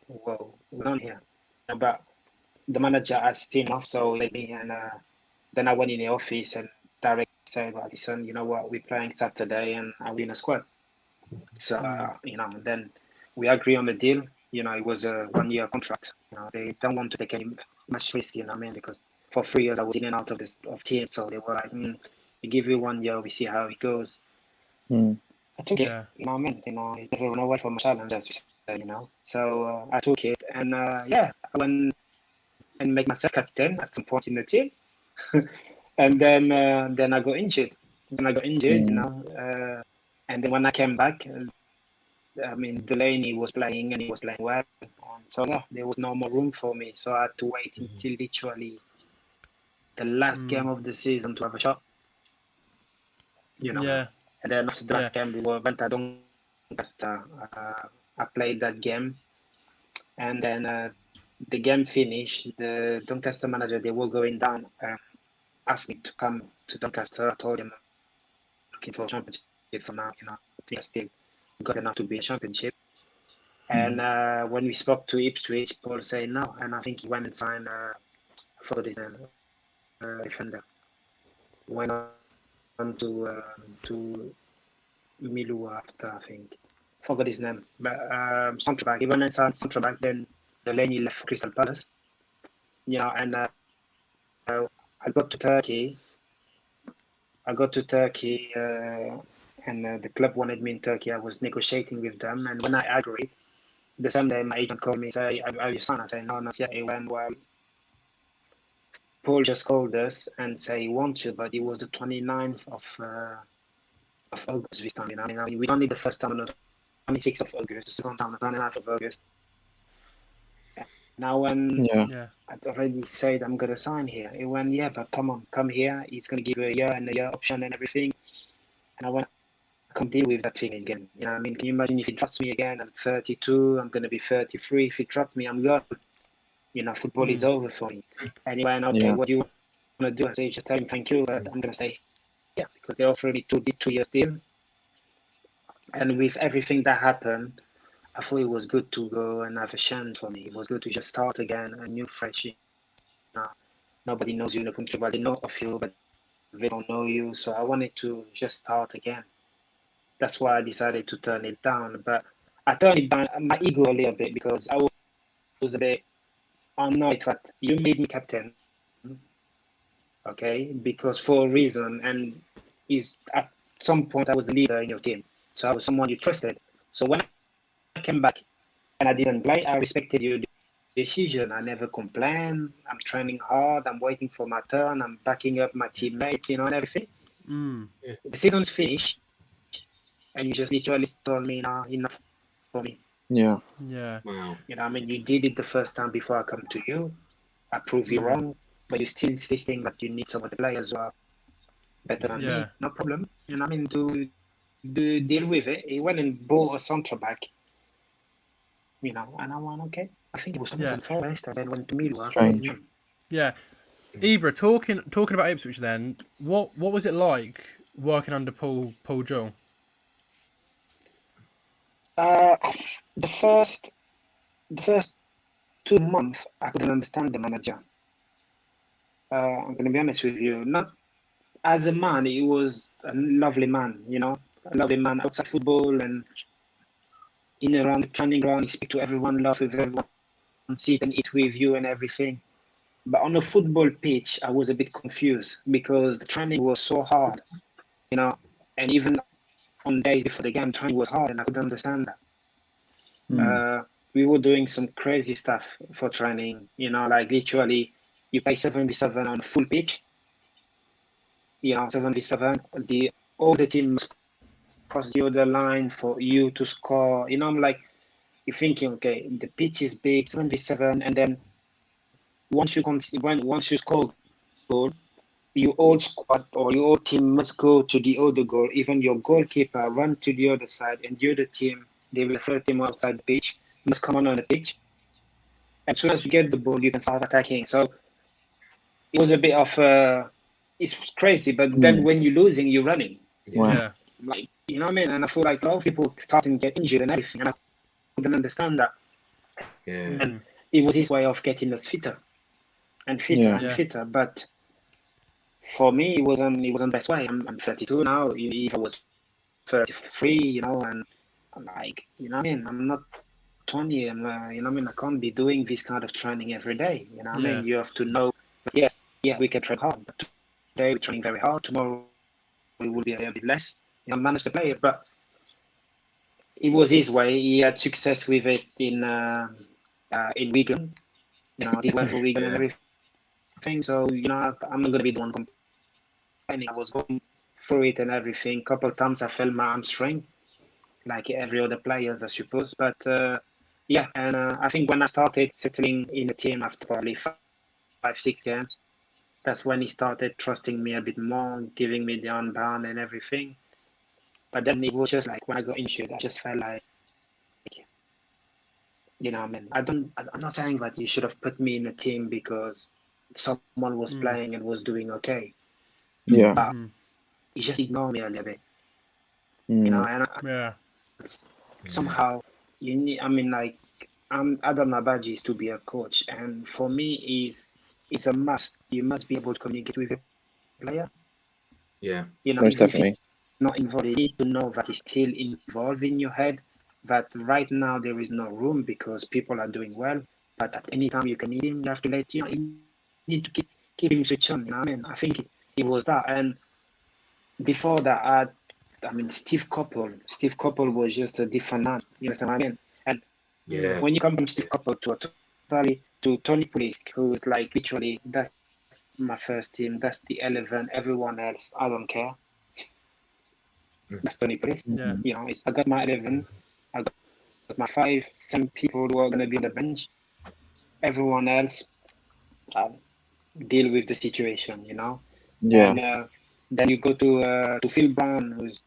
whoa, we're on here. But the manager asked him off, so let me. And then I went in the office and directly said, well, listen, you know what, we're playing Saturday and I'll be in a squad. So, then we agree on the deal. It was a 1-year contract. They don't want to take any much risk, because for 3 years I was in and out of teams. So they were like, we give you 1 year, we see how it goes. I took it, I never run away from a challenge, as you say, So I took it and I went and made myself captain at some point in the team. And then I got injured. And then when I came back, Delaney was playing and he was playing well. So there was no more room for me. So I had to wait until literally the last game of the season to have a shot. Yeah. And then after the last game, we went to Doncaster. I played that game. And then the game finished. The Doncaster manager, they were going down, asked me to come to Doncaster. I told him I'm looking for a championship for now. I think I still got enough to be a championship. And when we spoke to Ipswich, Paul said no. And I think he went and signed for this defender. Went on to Milu after, I think. Forgot his name. But centre back. He went and signed centre back. Then Delaney left for Crystal Palace. And I got to Turkey. I got to Turkey, and the club wanted me in Turkey. I was negotiating with them, and when I agreed, the same day my agent called me, say, "Are you signed?" I said, "No, not yet." He went, "Well, Paul just called us and say he wants you, but it was the 29th of August this time. I mean, we don't need the first time on the 26th of August, the second time on the 29th of August." Now, when I'd already said I'm gonna sign here, he went, "Yeah, but come here. He's gonna give you a year and a year option and everything." And I went, "I can't deal with that thing again. I mean, can you imagine if he drops me again? I'm 32. I'm gonna be 33. If he drops me, I'm gone. Football is over for me." And he went, "Okay, what do you want to do?" I said, "Just tell him thank you, but I'm gonna stay here because they offered me 2 years deal." And with everything that happened, I thought it was good to go and have a chance for me. It was good to just start again, a new fresh. Nobody knows you in the country, but they know of you, but they don't know you. So I wanted to just start again. That's why I decided to turn it down. But I turned it down, my ego a little bit, because I was a bit annoyed that you made me captain, okay, because for a reason, and is at some point I was the leader in your team. So I was someone you trusted. So when I came back and I didn't play, I respected your decision. I never complained. I'm training hard. I'm waiting for my turn. I'm backing up my teammates, and everything. The season's finished, and you just literally told me, "No, enough for me." Yeah. Wow. I mean, you did it the first time before I come to you. I proved you wrong, but you still insisting that you need some of the players who are better than me. No problem. I mean, do deal with it. He went and bought a centre back. And I went, okay. I think it was something from Forest, and then went to Millwall. Strange. Yeah. Ibra, talking about Ipswich then, what was it like working under Paul Jewell? The first 2 months, I couldn't understand the manager. I'm going to be honest with you. Not as a man, he was a lovely man, a lovely man outside football and in around the training ground. He speak to everyone, laugh with everyone, sit and eat with you and everything. But on the football pitch, I was a bit confused because the training was so hard, and even on days before the game, training was hard, and I couldn't understand that. We were doing some crazy stuff for training, like literally you play 7v7 on full pitch, 7v7, all the team must cross the other line for you to score. I'm like, you're thinking, okay, the pitch is big, 7v7, and then once you score a goal, your whole squad or your whole team must go to the other goal. Even your goalkeeper run to the other side, and the other team, they will third team outside the pitch, must come on the pitch. As soon as you get the ball, you can start attacking. So it was a bit of it's crazy, but then when you're losing, you're running. Yeah. Like, you know what I mean? And I feel like a lot of people starting to get injured and everything, and I couldn't understand that. Yeah. And it was his way of getting us fitter and fitter and fitter. But for me, it wasn't the best way. I'm 32 now. If I was 33, and I'm like, what I mean? I'm not 20. And I can't be doing this kind of training every day. I mean? You have to know. But yes, we can train hard. But today we're training very hard. Tomorrow we will be a little bit less. Manage the players. But it was his way. He had success with it in Wigan. He went for Wigan and everything. So I'm not gonna be the one complaining. I was going through it and everything. A couple of times I felt my hamstring, like every other players, I suppose. But and I think when I started settling in the team after probably 5-6 games, that's when he started trusting me a bit more, giving me the armband and everything. But then it was just like when I got injured, I just felt like, I mean, I'm not saying that you should have put me in a team because someone was playing and was doing okay. Yeah. But he just ignored me a little bit. And somehow you need. I mean, like, Adam Abaji to be a coach, and for me, it's a must. You must be able to communicate with a player. Yeah. Most definitely. Not involved. You need to know that he's still involved in your head. That right now there is no room because people are doing well. But at any time you can need him, you have to you need to keep him switched on. I mean, I think it was that. And before that, I mean, Steve Coppell. Steve Coppell was just a different man. You understand what I mean? And Yeah. when you come from Steve Coppell to Tony Pulis, who's like literally that's my first team, that's the 11. Everyone else, I don't care. That's Tony Pulis. Yeah. You know, I got my 11. I got my 5. Some people who are gonna be on the bench. Everyone else, deal with the situation. You know. Yeah. And then you go to Phil Brown, who's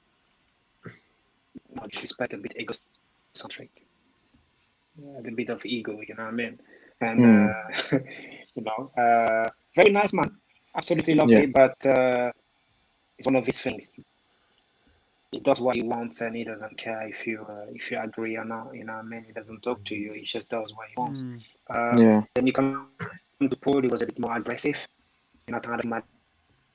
not disrespect, a bit egocentric, a bit of ego, you know what I mean? And you know, very nice man, absolutely lovely, but it's one of his things. He does what he wants, and he doesn't care if you agree or not. You know what I mean? He doesn't talk to you. He just does what he wants. Then you come to Paul. He was a bit more aggressive, you know, kind of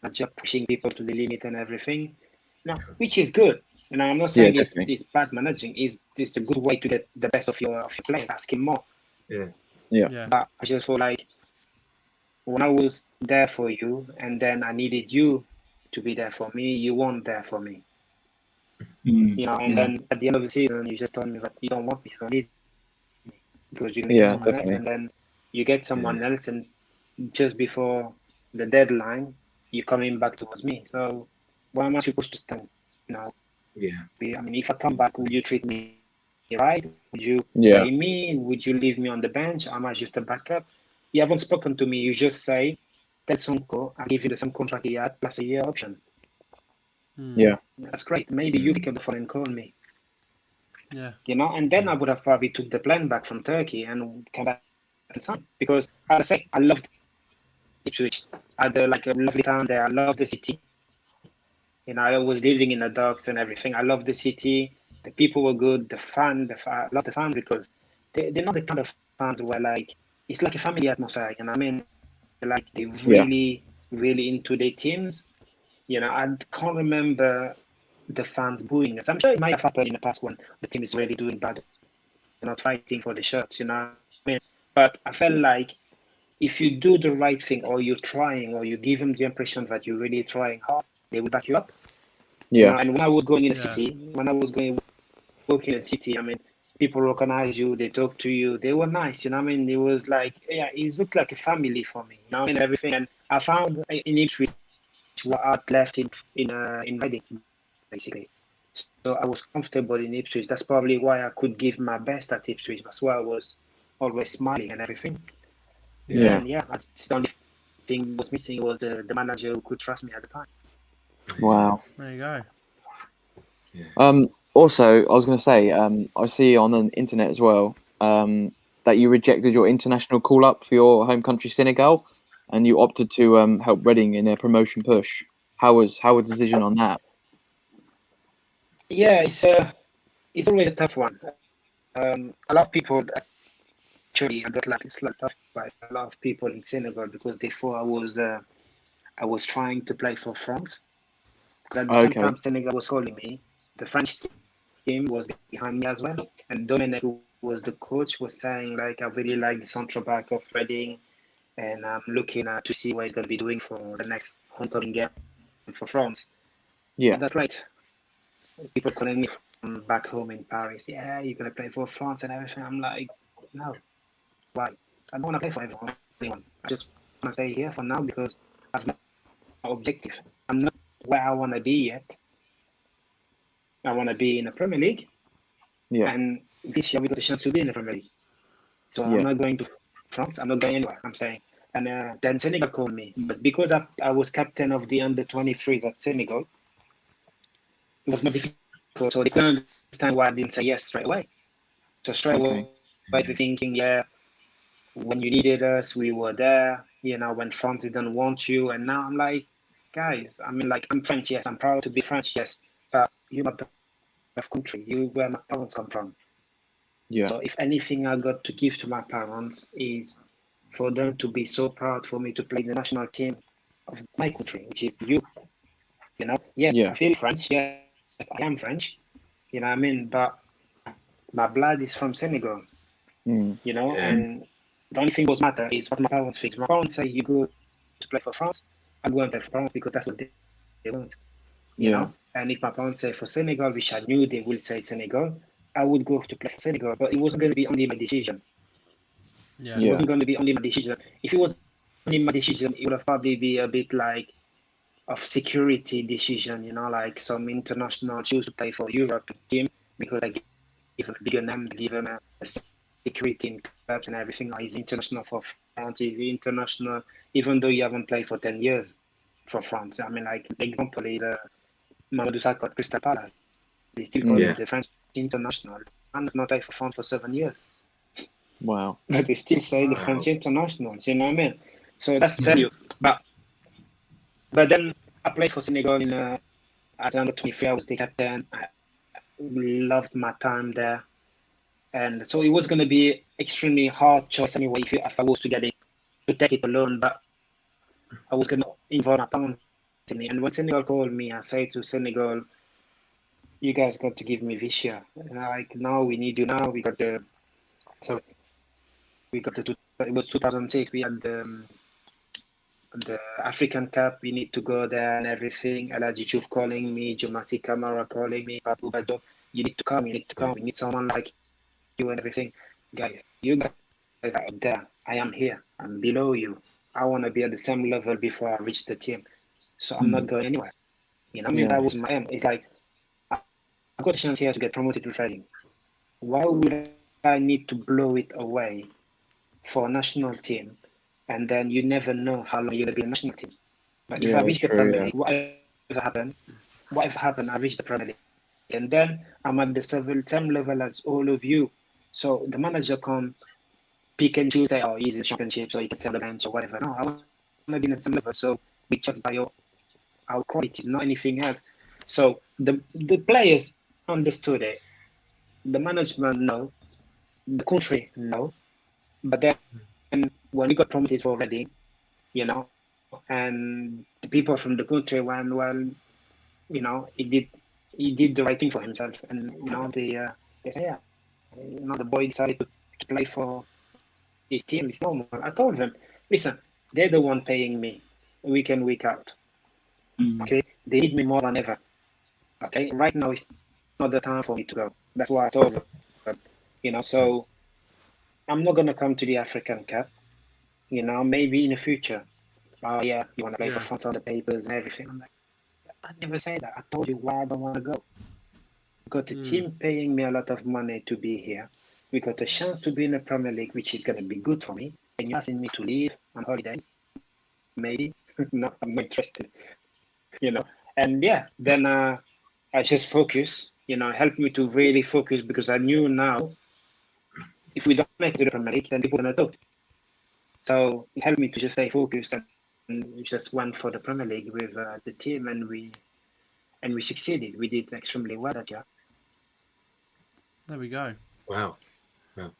manager, pushing people to the limit and everything. You know, which is good. You know, I'm not saying it's bad managing. It's a good way to get the best of your players. Ask him more. Yeah. But I just feel like when I was there for you, and then I needed you to be there for me, you weren't there for me. You know, and then at the end of the season, you just told me that you don't want me, you don't need me, because you get someone else, and then you get someone else, and just before the deadline, you're coming back towards me. So why am I supposed to stand? You know? I mean, if I come back, would you treat me right? Would you play me? Would you leave me on the bench? Am I just a backup? You haven't spoken to me. You just say, tell Sonko, I'll give you the same contract he had plus a year option. Yeah. That's great. Maybe you pick up the phone and call me. Yeah. You know, and then I would have probably took the plane back from Turkey and come back and sign. Because, as I say, I loved Ipswich. I had a lovely time there. I love the city. You know, I was living in the docks and everything. I love the city. The people were good. I love the fans because they're not the kind of fans where like it's like a family atmosphere. You know what I mean? Like they really, really into their teams. You know, I can't remember the fans booing us. I'm sure it might have happened in the past when the team is really doing bad, not fighting for the shirts. You know what I mean? But I felt like if you do the right thing, or you're trying, or you give them the impression that you're really trying hard, they will back you up. Yeah. You know, and when I was going in the city, working in the city, I mean, people recognize you, they talk to you, they were nice, you know what I mean? It was like, it looked like a family for me, you know, and everything. And I found in Ipswich what I'd left in Reading, basically. So I was comfortable in Ipswich. That's probably why I could give my best at Ipswich. That's why I was always smiling and everything. And that's the only thing was missing was the manager who could trust me at the time. Wow. There you go. Also, I was going to say, I see on the internet as well that you rejected your international call-up for your home country, Senegal, and you opted to help Reading in their promotion push. How was the decision on that? Yeah, it's always a tough one. A lot of people actually I got like it's like tough by a lot of people in Senegal because they thought I was trying to play for France. Because at the same time Senegal was calling me, the French team was behind me as well, and Dominic, who was the coach, was saying like I really like the central back of Reading, and I'm looking to see what he's going to be doing for the next homecoming game for France. Yeah, and that's right. People calling me from back home in Paris. Yeah, you're going to play for France and everything. I'm like, no, why? I don't want to play for anyone. I just want to stay here for now because I've my objective. I'm not where I want to be yet. I want to be in the Premier League. Yeah. And this year we got a chance to be in the Premier League. So I'm not going to France. I'm not going anywhere, I'm saying. And then Senegal called me. But because I was captain of the under-23s at Senegal, it was more difficult. So they couldn't understand why I didn't say yes straight away. So straight away, we're thinking, when you needed us, we were there. You know, when France didn't want you. And now I'm like, guys, I mean, like, I'm French, yes. I'm proud to be French, yes. But you're my birth country. You where my parents come from. Yeah. So if anything I got to give to my parents is for them to be so proud for me to play the national team of my country, which is you. You know, yes, I feel French. Yes, I am French. You know what I mean? But my blood is from Senegal. You know, and the only thing that matter is what my parents think. My parents say you go to play for France, I'm going to play for France because that's what they want. you know. And if my parents say for Senegal, which I knew they will say Senegal, I would go to play for Senegal. But it wasn't going to be only my decision. Yeah. It wasn't going to be only my decision. If it was only my decision, it would have probably be a bit like of security decision, you know, like some international choose to play for Europe team because I give them a bigger name, give them a security in clubs and everything. He's international for France, he's international, even though you haven't played for 10 years for France. I mean, like, the example is Mamadou Sakho at Crystal Palace. They still call him the French international. And has not played for France for 7 years. Wow. But they still say the French internationals, you know what I mean? So that's value. But then I played for Senegal at under 23. I was the captain. I loved my time there. And so it was going to be extremely hard choice anyway if I was to take it alone. But I was going to involve my parents in it. And when Senegal called me, I said to Senegal, you guys got to give me this year. Like, now we need you now. It was 2006. We had the African Cup, we need to go there and everything. Alaji Chouf calling me, Jomasi Kamara calling me, Papu Bado, you need to come, we need someone like you and everything. Guys, you guys are up there, I am here, I'm below you. I want to be at the same level before I reach the team. So I'm not going anywhere. You know, I mean, that was my aim. It's like, I got a chance here to get promoted to trading. Why would I need to blow it away for a national team? And then you never know how long you're going to be in the national team. But if I reach the Premier League, whatever happened, I reach the Premier League. And then I'm at the same level as all of you. So the manager can pick and choose, say, oh, he's in the championship, so he can sell the bench or whatever. No, I want to be in the same level. So we judge by our qualities, not anything else. So the players understood it. The management, no. The country, no. But then, when we got promoted for Reading, you know, and the people from the country went, well, you know, he did the right thing for himself, and you know, they say, yeah, you know, the boy decided to play for his team. It's normal. I told them, listen, they're the one paying me week in, week out. Okay, they need me more than ever. Okay, right now it's not the time for me to go. That's why I told them, you know. So I'm not gonna come to the African Cup. You know, maybe in the future. Oh, yeah, you want to play for France on the papers and everything. I'm like, I never say that. I told you why I don't want to go. We got the team paying me a lot of money to be here. We got a chance to be in the Premier League, which is going to be good for me. And you're asking me to leave on holiday? Maybe. No, I'm not interested. You know, and then I just focus, you know, helped me to really focus because I knew now if we don't make it to the Premier League, then people are going to talk. So it helped me to just stay focused, and we just went for the Premier League with the team, and we succeeded. We did extremely well that year. There we go. Wow. Okay,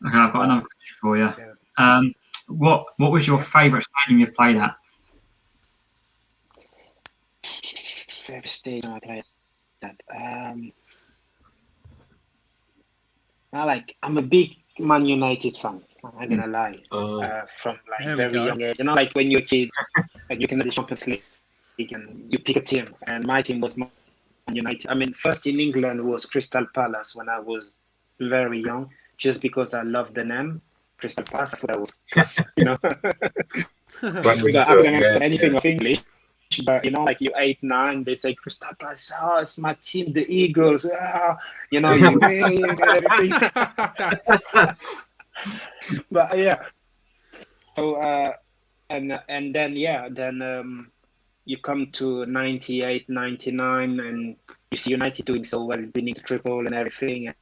I've got another question for you. Yeah. What was your favourite stadium you've played at? Favorite stadium I played at. I'm a big Man United fan. I'm not gonna lie. From like very young age, you know, like when you're a kid, and you can the Champions League, and you pick a team. And my team was Man United. I mean, first in England was Crystal Palace when I was very young, just because I loved the name Crystal Palace. I thought that was, you know. I couldn't understand anything of English. But you know, like you 8, 9, they say Crystal Palace. Oh, it's my team, the Eagles. You know, you win and everything. But yeah. So and then you come to 98, 99, and you see United doing so well, winning the triple and everything, and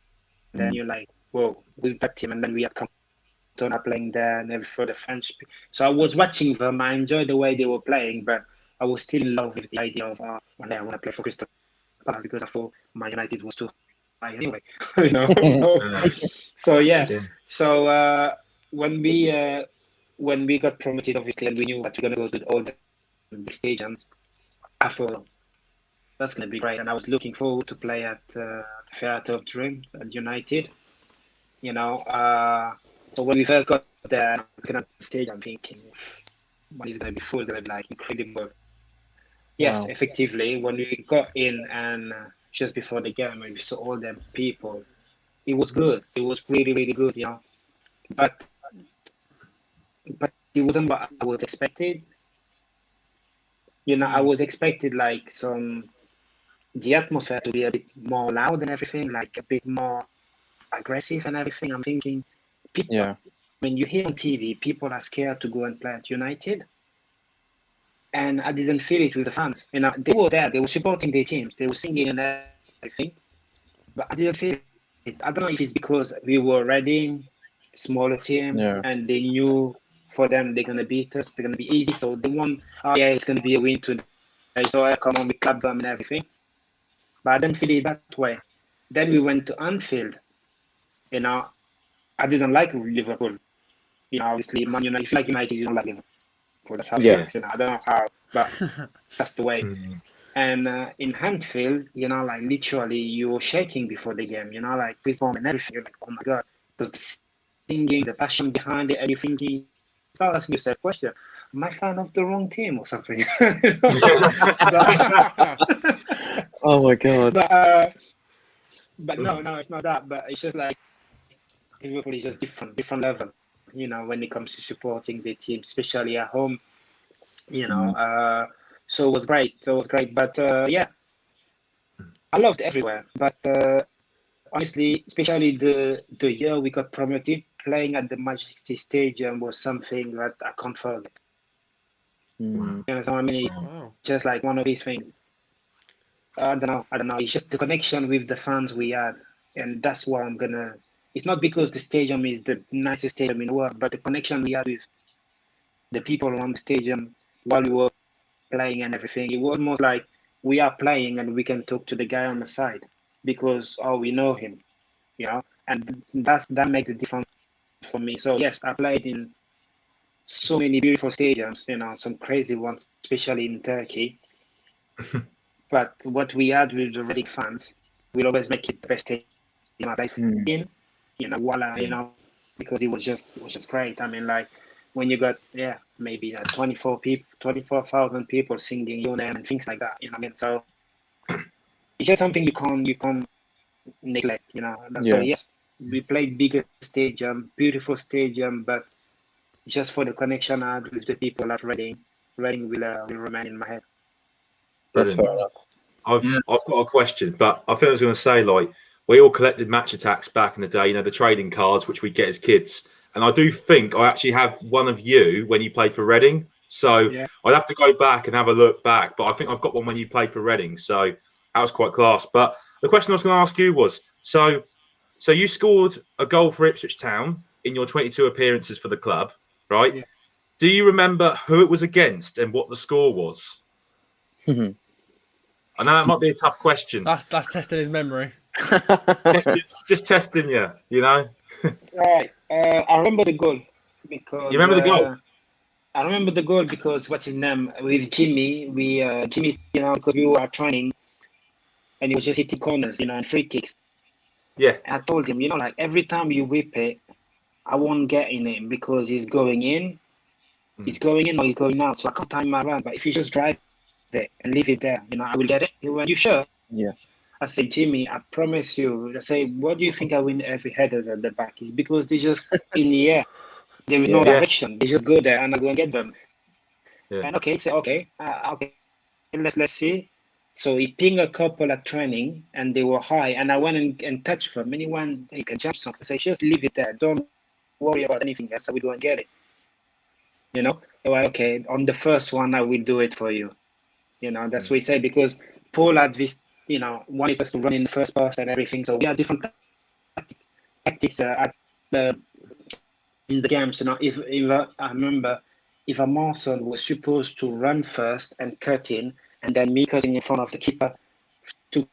then you're like, whoa, who's that team? And then we had Cantona playing there and every for the French. So I was watching them. I enjoyed the way they were playing, but I was still in love with the idea of one day I want to play for Crystal Palace because I thought Man United was too high anyway. You know. So yeah. So when we got promoted, obviously, and we knew that we're gonna go to all the big stadiums, I thought that's gonna be great, and I was looking forward to play at the Theatre of Dreams at United. You know, so when we first got there, looking at the stage, I'm thinking, what is gonna be full? It's gonna be like incredible. Yes, Wow. effectively, when we got in and just before the game, we saw all them people. It was good. It was really, really good, But it wasn't what I was expected. I was expected like the atmosphere to be a bit more loud and everything, like a bit more aggressive and everything. I'm thinking, people, Yeah. when you hear on TV, people are scared to go and play at United. And I didn't feel it with the fans. They were there, they were supporting their teams, they were singing and everything, but I didn't feel it. I don't know if it's because we were Reading, smaller team, Yeah. and they knew for them they're gonna beat us, they're gonna be easy, so they want, oh yeah, it's gonna be a win today. So I come on, we clap them and everything. But I didn't feel it that way. Then we went to Anfield. I didn't like Liverpool. Obviously, Man United. If you like United, you don't like Liverpool. That's how it Yeah. works. I don't know how, but that's the way. Mm. And in Anfield, like literally, you were shaking before the game. Like this moment and everything. You're like, oh my god, because the singing, the passion behind it, and you're thinking, start asking yourself question: am I fan of the wrong team or something? Oh my god. But no, it's not that. But it's just like Liverpool is just different level. When it comes to supporting the team, especially at home. So it was great. But yeah, I loved everywhere. But honestly, especially the year we got promoted, playing at the Majesty Stadium was something that I can't forget. Mm. You know, so I mean, Wow. just like one of these things. I don't know. It's just the connection with the fans we had, and that's why I'm gonna. It's not because the stadium is the nicest stadium in the world, but the connection we had with the people around the stadium while we were playing and everything. It was almost like we are playing and we can talk to the guy on the side because we know him, and that makes the difference for me. So yes, I played in so many beautiful stadiums, some crazy ones, especially in Turkey. But what we had with the Reading fans, we'll always make it the best stadium I played in, because it was just great. I mean, like when you got maybe 24,000 people singing your name and things like that. I mean, so it's just something you can't neglect. So yes, we played bigger stadium, beautiful stadium, but just for the connection I had with the people at Reading will remain in my head. That's fair Brilliant. enough. I've got a question, but I think I was going to say, like, we all collected match attacks back in the day, the trading cards which we get as kids. And I do think I actually have one of you when you played for Reading. So I'd have to go back and have a look back, but I think I've got one when you played for Reading. So that was quite class. But the question I was going to ask you was, so you scored a goal for Ipswich Town in your 22 appearances for the club, right? Yeah. Do you remember who it was against and what the score was? I know that might be a tough question. That's testing his memory. Just testing you, All right. I remember the goal because You remember the goal? I remember the goal because what's his name with Jimmy? Jimmy, because we were training, and he was just hitting corners, and free kicks. Yeah. And I told him, like every time you whip it, I won't get in it because he's going in, he's going in or he's going out, so I can't time my run. But if you just drive it and leave it there, I will get it. He went, you sure? Yeah. I said, Jimmy, I promise you. I say, what do you think I win every headers at the back? It's because they just in the air. There is no direction. They just go there and I go and get them. Yeah. And okay, let's see. So he pinged a couple at training and they were high, and I went and touched them. And he went, you can jump something. I say, just leave it there. Don't worry about anything else. I will go and get it. They were okay. On the first one, I will do it for you. That's what he said, because Paul had this, wanted us to run in the first pass and everything. So we had different tactics in the games. If I remember, if a Marson was supposed to run first and cut in, and then me cutting in front of the keeper, too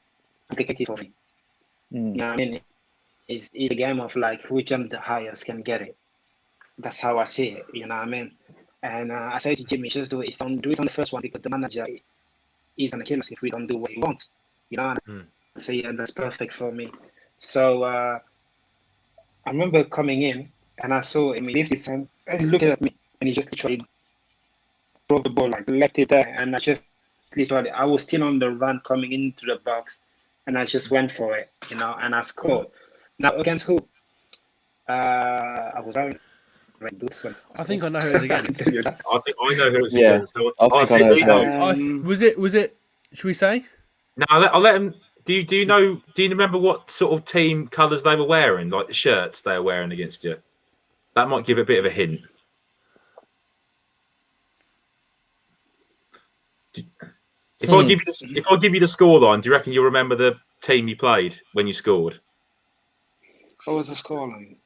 complicated for me. You know what I mean? It's a game of like who jump the highest can get it. That's how I see it. You know what I mean? And I said to Jimmy, just do it. Do it on the first one because the manager is gonna kill us if we don't do what he wants. So yeah, that's perfect for me. So I remember coming in and I saw him lift his hand and he looked at me and he just literally drove the ball, like left it there, and I just literally, I was still on the run coming into the box, and I just went for it, and I scored. Now against who? I was wearing red boots. I think I know who it is against. I think I know who it's Yeah, against. So I think I know he knows. Was it? Should we say? No, I'll let him. Do you know? Do you remember what sort of team colours they were wearing? Like the shirts they were wearing against you? That might give a bit of a hint. If I give you the scoreline, do you reckon you'll remember the team you played when you scored? What was the scoreline?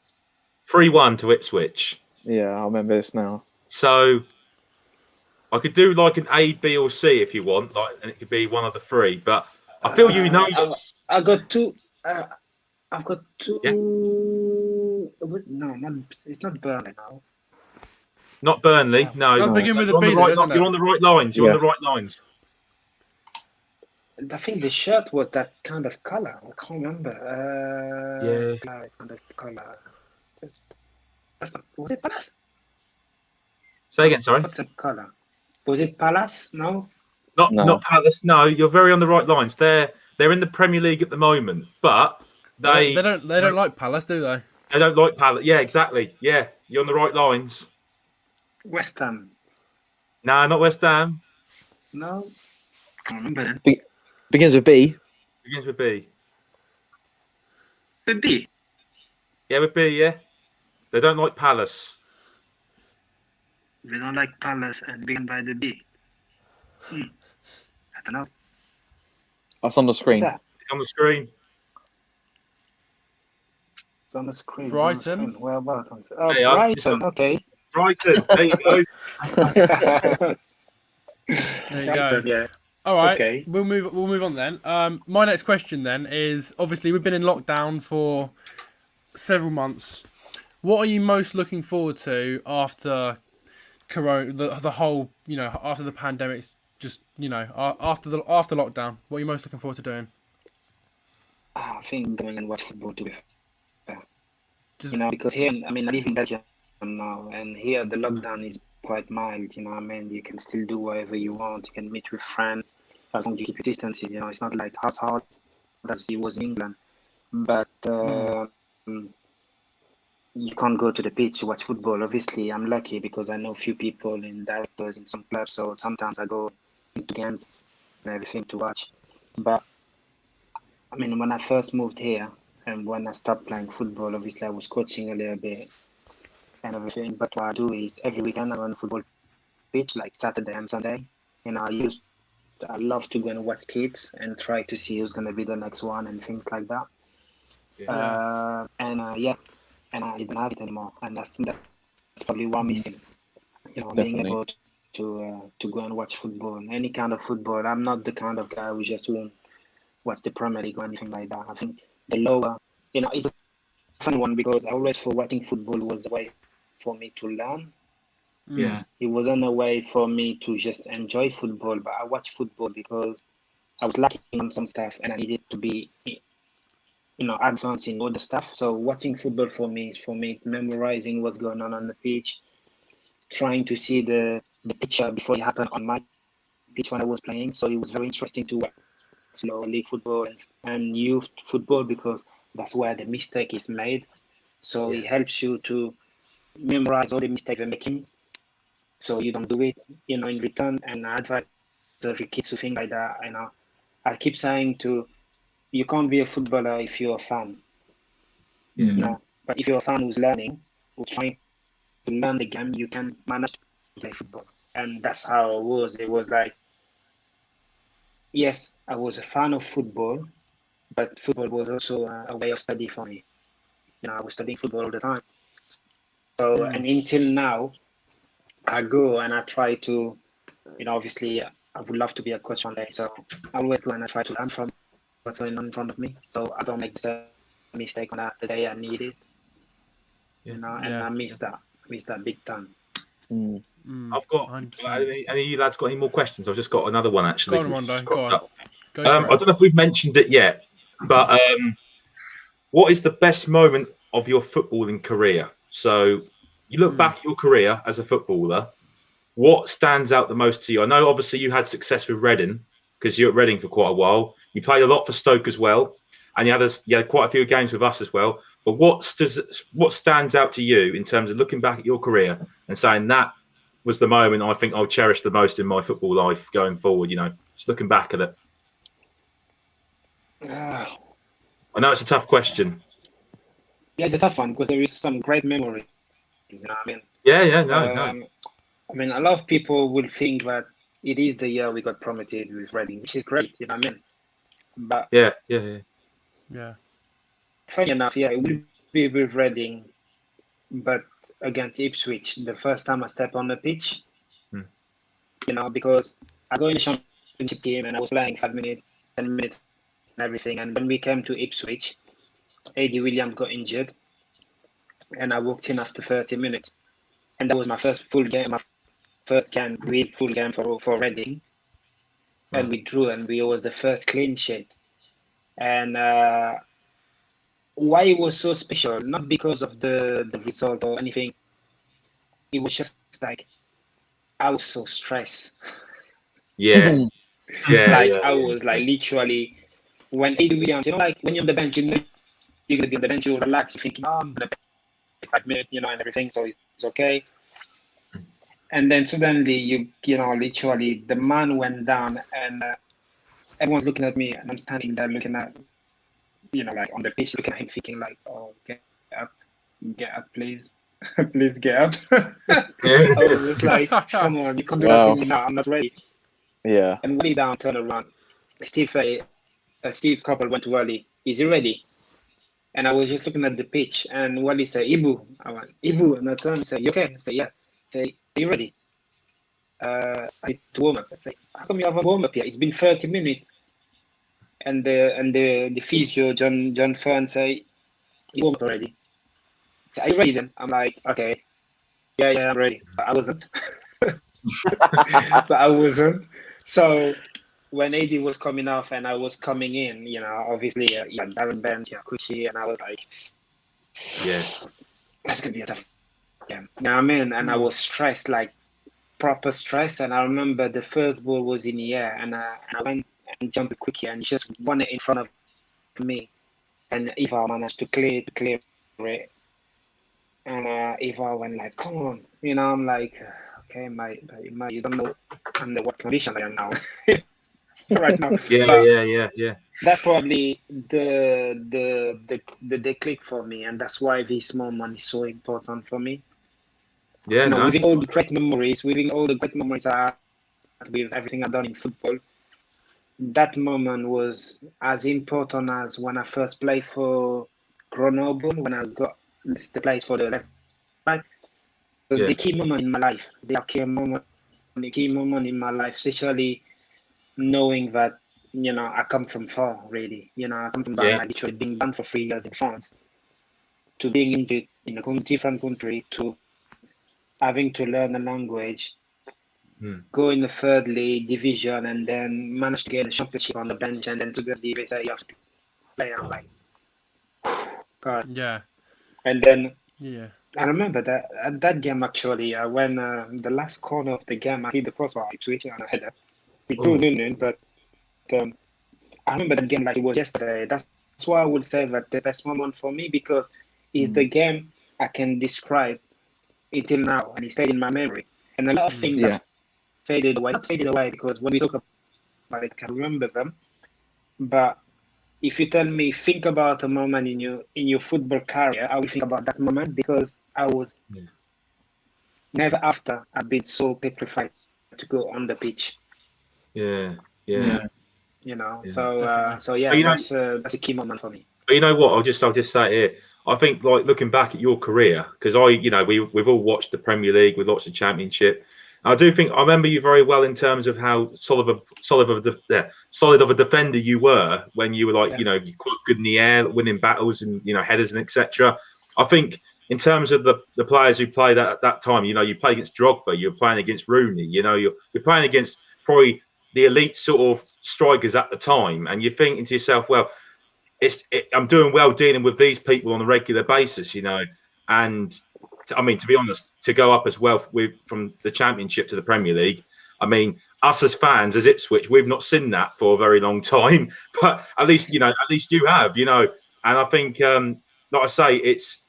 3-1 to Ipswich. Yeah, I remember this now. So I could do like an A, B, or C if you want, and it could be one of the three. But I feel you know this. I got two. I've got two. Yeah. No, it's not Burnley now. Not Burnley. No. Does begin with a You're B, on though, you're on the right lines. You're on the right lines. I think the shirt was that kind of color. I can't remember. Kind of color. Was it Palace? Say again, sorry. What's the color? Was it Palace? No. Not Palace. No, you're very on the right lines. They're in the Premier League at the moment, but they don't like Palace, do they? They don't like Palace. Yeah, exactly. Yeah, you're on the right lines. West Ham. No, not West Ham. No. Can't remember then. Begins with B. Begins with B. The B. Yeah, with B. Yeah. They don't like Palace. They don't like Palace and begin by the B. I don't know. That's on the screen. It's on the screen. It's on the screen. Brighton. Well, Brighton. Brighton. Okay. Brighton. There you go. There you go. Yeah. All right. Okay. We'll move on then. My next question then is, obviously we've been in lockdown for several months. What are you most looking forward to after Corona, the whole, after the pandemic's just, after lockdown? What are you most looking forward to doing? I think going and watch football too. Because here, I live in Belgium now, and here the lockdown is quite mild. You can still do whatever you want. You can meet with friends as long as you keep your distances. It's not like as hard as it was in England, but you can't go to the pitch to watch football. Obviously, I'm lucky because I know a few people and directors in some clubs, so sometimes I go into games and everything to watch. But when I first moved here and when I stopped playing football, obviously I was coaching a little bit and everything. But what I do is every weekend I run a football pitch, like Saturday and Sunday. I love to go and watch kids and try to see who's going to be the next one and things like that. Yeah. And I didn't have it anymore, and that's probably what I'm missing. Being able to go and watch football, any kind of football. I'm not the kind of guy who just won't watch the Premier League or anything like that. I think the lower, it's a fun one because I always thought watching football was a way for me to learn. Yeah. It wasn't a way for me to just enjoy football, but I watched football because I was lacking on some stuff and I needed to be advancing all the stuff. So watching football for me memorizing what's going on the pitch, trying to see the picture before it happened on my pitch when I was playing. So it was very interesting to watch league football and youth football because that's where the mistake is made. So it helps you to memorize all the mistakes you're making, so you don't do it, in return. And I advise every kid to think like that. I keep saying you can't be a footballer if you're a fan. Yeah. But if you're a fan who's learning, who's trying to learn the game, you can manage to play football. And that's how it was. It was like, yes, I was a fan of football, but football was also a way of study for me. I was studying football all the time. So, and until now, I go and I try to, obviously, I would love to be a coach one day. So I always go and I try to learn from what's going on in front of me, so I don't make the same mistake on the day I need it. And I miss that big time. I've got any of you lads got any more questions? I've just got another one actually. Go on, Rondo. Go on. I don't know if we've mentioned it yet, but what is the best moment of your footballing career? So you look back at your career as a footballer, what stands out the most to you? I know obviously you had success with Reading because you were at Reading for quite a while. You played a lot for Stoke as well, and you had quite a few games with us as well. But what stands out to you in terms of looking back at your career and saying that was the moment I think I'll cherish the most in my football life going forward? You know, just looking back at it. I know it's a tough question. Yeah, it's a tough one because there is some great memories. You know what I mean? No. I mean, a lot of people will think that it is the year we got promoted with Reading, which is great. You know what I mean? But yeah. Funny enough, it will be with Reading, but against Ipswich, the first time I stepped on the pitch, you know, because I go in the championship team and I was playing 5 minutes, 10 minutes, and everything. And when we came to Ipswich, Eddie Williams got injured, and I walked in after 30 minutes, and that was my first full game, real full game for Reading, and we drew, and we was the first clean sheet. And why it was so special, not because of the result or anything, it was just like I was so stressed. I was like literally, when Eddie Williams, you know, like when you're on the bench, you know, you're gonna be on the bench, you relax, you're thinking, oh, I'm gonna play 5 minutes, you know, and everything, so it's okay. And then suddenly, you know, literally, the man went down, and everyone's looking at me, and I'm standing there looking at, you know, like on the pitch, looking at him, thinking like, oh, get up, please, please get up. I was just like, come on, you can't do that to me now. I'm not ready. Yeah. And Wally down, turned around. Steve Coppell went to Wally. Is he ready? And I was just looking at the pitch, and Wally said, Ibu. I went, Ibu, and I turned and said, you okay? I said, yeah. I said, are you ready? I need to warm up. I said, how come you haven't warmed up yet? It's been 30 minutes. And the physio, John Fern, say, you warm up already. So, are you ready then? I'm like, okay. Yeah, I'm ready. But I wasn't. So when AD was coming off and I was coming in, you know, obviously, Darren Bent, Kushi, and I was like, that's going to be a tough game. You know what I mean? And I was stressed, like proper stress. And I remember the first ball was in the air, and I went and jumped quickly and just won it in front of me. And Eva managed to clear it. And Eva went like, come on. You know, I'm like, okay, mate, you don't know under what condition I am now. Right now. Yeah. That's probably the click for me, and that's why this moment is so important for me. Yeah, With all the great memories, I had with everything I've done in football, that moment was as important as when I first played for Grenoble, when I got the place for the left back. The key moment in my life, the key moment in my life, especially knowing that, you know, I come from far, really. You know, I come from literally being banned for 3 years in France, to being in a different country, to having to learn the language, go in the third league division, and then manage to get a championship on the bench, and then to get the say you have to play. I'm like, God. Yeah. And then I remember that at that game actually, when the last corner of the game, I hit the crossbar, Ipswich, and I had we drew 0-0, but I remember that game like it was yesterday. That's why I would say that the best moment for me, because it's the game I can describe until now, and it stayed in my memory. And a lot of things have faded away. Not faded away, because when we talk about it, I can remember them. But if you tell me, think about a moment in your football career, I will think about that moment, because I was never after I've been so petrified to go on the pitch. Yeah. You know, definitely. so yeah, that's a key moment for me. But you know what? I'll just say it here. I think, like, looking back at your career, because we've all watched the Premier League, we've watched the Championship. I do think I remember you very well in terms of how solid of a defender you were when you were like, you know, you're quite good in the air, winning battles and, you know, headers and etc. I think in terms of the players who played at that time, you know, you played against Drogba, you're playing against Rooney, you know, you're playing against probably the elite sort of strikers at the time, and you're thinking to yourself, well, I'm doing well dealing with these people on a regular basis, you know, and I mean, to be honest, to go up as well from the Championship to the Premier League. I mean, us as fans, as Ipswich, we've not seen that for a very long time. But at least you have, And I think, like I say, it's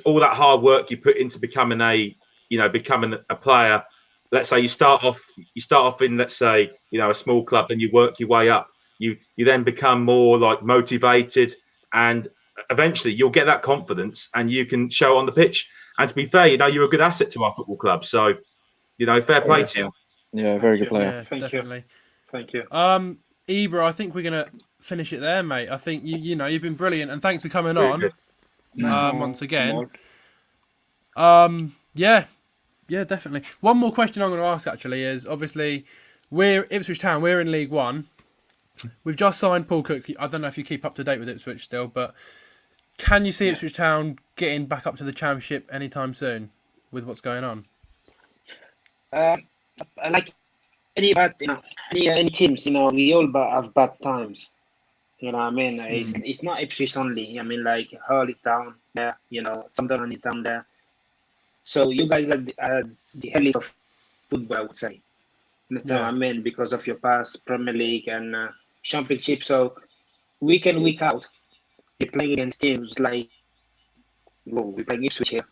all that hard work you put into becoming a player. Let's say you start off in, let's say, a small club, then you work your way up. You then become more like motivated, and eventually you'll get that confidence and you can show on the pitch. And to be fair, you're a good asset to our football club. So, fair play to you. Yeah, very good player. Yeah, definitely. Thank you. Ibra, I think we're gonna finish it there, mate. I think you've been brilliant, and thanks for coming on once again. Yeah, definitely. One more question I'm going to ask actually is, obviously, we're Ipswich Town. We're in League One. We've just signed Paul Cook. I don't know if you keep up to date with Ipswich still, but can you see Ipswich Town getting back up to the Championship anytime soon with what's going on? Like any teams, we all have bad times. You know what I mean? It's not Ipswich only. I mean, like Hull is down there. Sunderland is down there. So you guys are the elite of football, I would say. Understand what I mean? Because of your past Premier League and Championship. So week in, week out, you're playing against teams like, we're playing Ipswich here.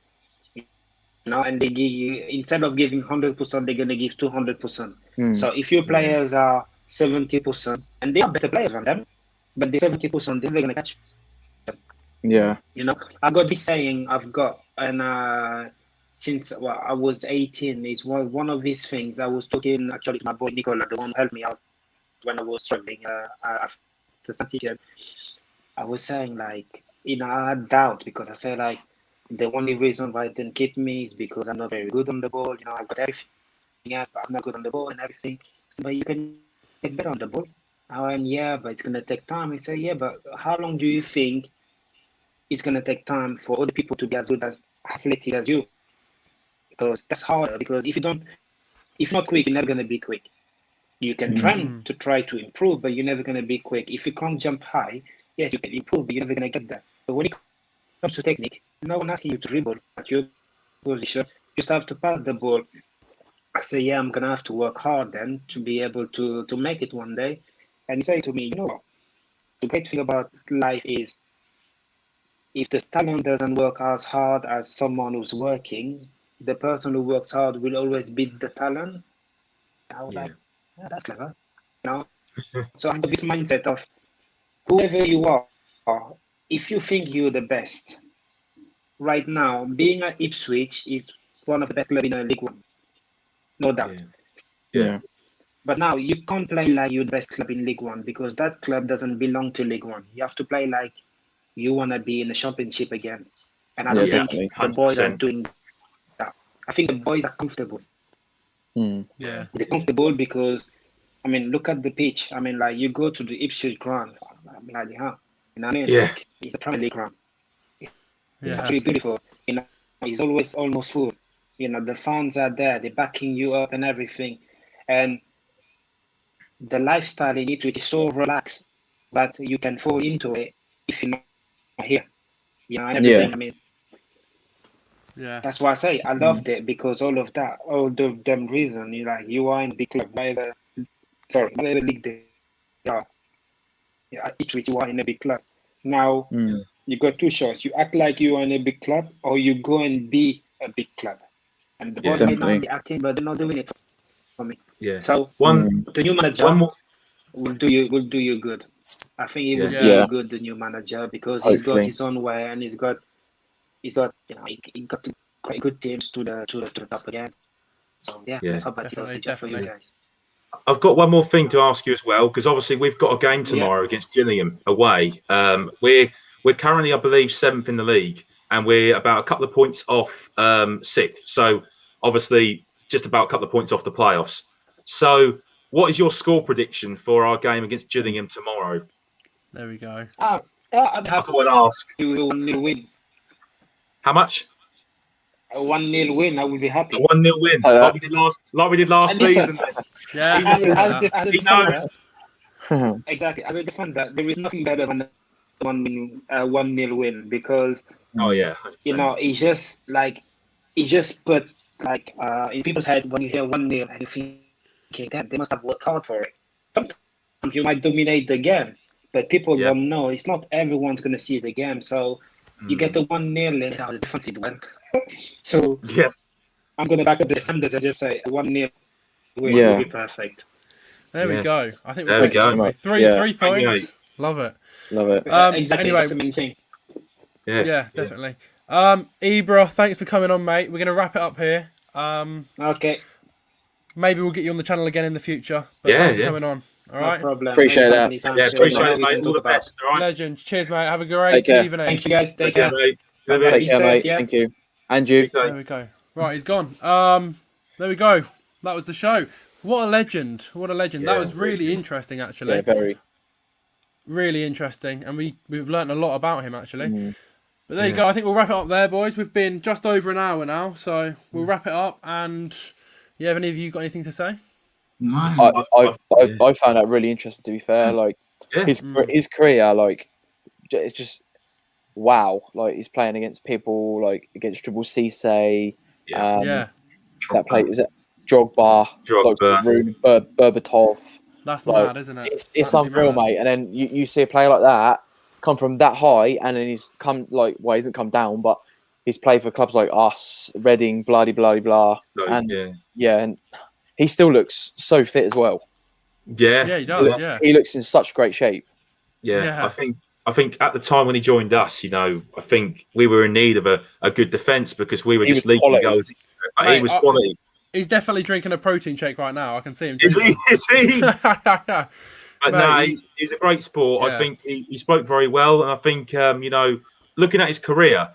And they give you, instead of giving 100%, they're going to give 200%. So if your players are 70%, and they are better players than them, but the 70%, they're going to catch them. Yeah. I got this saying and since I was 18, it's one of these things. I was talking actually to my boy Nicola, the one who helped me out when I was struggling after certificate. I was saying, like, I had doubt because I said, like, the only reason why they didn't keep me is because I'm not very good on the ball. I've got everything else, but I'm not good on the ball and everything. So, but you can get better on the ball. I went, yeah, but it's going to take time. He said, yeah, but how long do you think it's going to take time for other people to be as good as athletic as you? Because that's harder. Because if you're not quick, you're never going to be quick. You can train to try to improve, but you're never going to be quick. If you can't jump high, yes, you can improve, but you're never going to get that. But when it comes to technique, no one asking you to dribble at your position. You just have to pass the ball. I say, yeah, I'm going to have to work hard then to be able to make it one day. And he said to me, what? The great thing about life is if the talent doesn't work as hard as someone who's working, the person who works hard will always beat the talent. I was like, yeah, that's clever. So I have this mindset of whoever you are, if you think you're the best, right now, being at Ipswich is one of the best clubs in League One. No doubt. Yeah. But now you can't play like you're the best club in League One because that club doesn't belong to League One. You have to play like you want to be in the Championship again. And I don't think the boys are doing that. I think the boys are comfortable. Yeah. They're comfortable because, look at the pitch. Like you go to the Ipswich ground. Like, you know what I mean? Yeah. Like, it's a Premier League ground. It's actually beautiful. It's always almost full. The fans are there. They're backing you up and everything. And the lifestyle in Ipswich is so relaxed that you can fall into it if you're not here. And everything. That's why I say I loved it because all of them reasons. You are in big club. Whatever league they are. At Ipswich, you are in a big club. Now, you got two shots. You act like you are in a big club or you go and be a big club. And the boys may not be acting, but they're not doing it for me. Yeah. So the new manager will do you good. I think he will do you good, the new manager, because he's got his own way and he's got he got quite good teams to the top again. So let's hope that it does for you guys. I've got one more thing to ask you as well, because obviously we've got a game tomorrow against Gillingham away. We're currently, I believe, 7th in the league, and we're about a couple of points off 6th. So obviously, just about a couple of points off the playoffs. So, what is your score prediction for our game against Gillingham tomorrow? There we go. I thought I'd ask. You will 1-0 win. How much? A 1-0 win. I will be happy. A 1-0 win, like we did last season. He knows. Exactly. As a defender, there is nothing better than a 1-0 win because 100%. it's just like he just put like in people's head when you hear 1-0 and you think, okay, damn, they must have worked hard for it. Sometimes you might dominate the game, but people don't know. It's not everyone's going to see the game. So you get the 1-0 and how the defense it went. So I'm going to back up the defenders and just say 1-0 win will be perfect. There we go. I think there we go. Three points. Love it. Exactly. Anyway, That's the main thing. Yeah, definitely. Ibra, thanks for coming on, mate. We're going to wrap it up here. Okay. Maybe we'll get you on the channel again in the future. But thanks for coming on. All right. No problem. Appreciate that. Yeah, appreciate it, mate. All the best. All right. Legend. Cheers, mate. Have a great evening. Thank you, guys. Take care. Mate. Take care, mate. Thank you. And you. There we go. Right, he's gone. There we go. That was the show. What a legend. What a legend. That was really interesting, actually. Yeah, very. Really interesting. And we've learnt a lot about him, actually. But there you go. I think we'll wrap it up there, boys. We've been just over an hour now, so we'll wrap it up. And have any of you got anything to say? No. I found that really interesting, to be fair. Like his career, like it's just wow. Like he's playing against people like against Triple Cisse. That play is it Drogba, Berbatov. That's mad, isn't it? It's unreal, mate. And then you see a player like that come from that high, and then he's come like he hasn't come down, but he's played for clubs like us, Reading, blah blah, and and he still looks so fit as well. Yeah, he does. Yeah, he looks in such great shape. Yeah. I think at the time when he joined us, I think we were in need of a good defence because we were just leaking goals. But he was quality. He's definitely drinking a protein shake right now. I can see him. Is he? But no, he's a great sport. Yeah. I think he spoke very well, and I think looking at his career,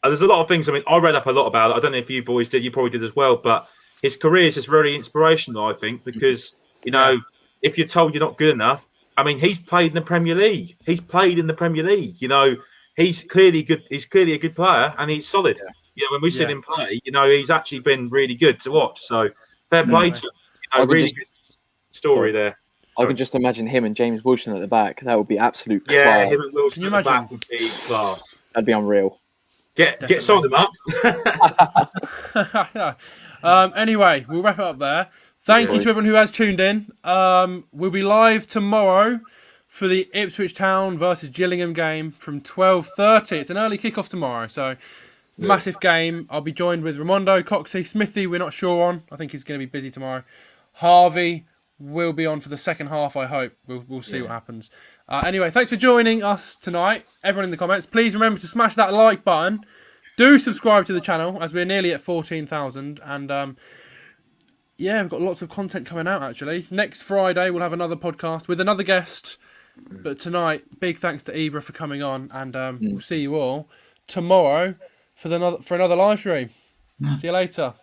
there's a lot of things. I mean, I read up a lot about it. I don't know if you boys did. You probably did as well. But his career is just very inspirational, I think, because if you're told you're not good enough, I mean, he's played in the Premier League. He's clearly good. He's clearly a good player, and he's solid. When we see him play, he's actually been really good to watch. So fair play to him. Really good story there. I can just imagine him and James Wilson at the back. That would be absolute class. Yeah, him and Wilson at the back would be class. That'd be unreal. Get some of them up. Anyway, we'll wrap it up there. Thank you to everyone who has tuned in. We'll be live tomorrow for the Ipswich Town versus Gillingham game from 12:30. It's an early kickoff tomorrow, so massive game. I'll be joined with Ramondo, Coxey, Smithy. We're not sure on. I think he's going to be busy tomorrow. Harvey will be on for the second half, I hope. We'll see what happens. Anyway, thanks for joining us tonight. Everyone in the comments, please remember to smash that like button. Do subscribe to the channel, as we're nearly at 14,000. And we've got lots of content coming out, actually. Next Friday, we'll have another podcast with another guest. But tonight, big thanks to Ibra for coming on. And we'll see you all tomorrow for another live stream. See you later.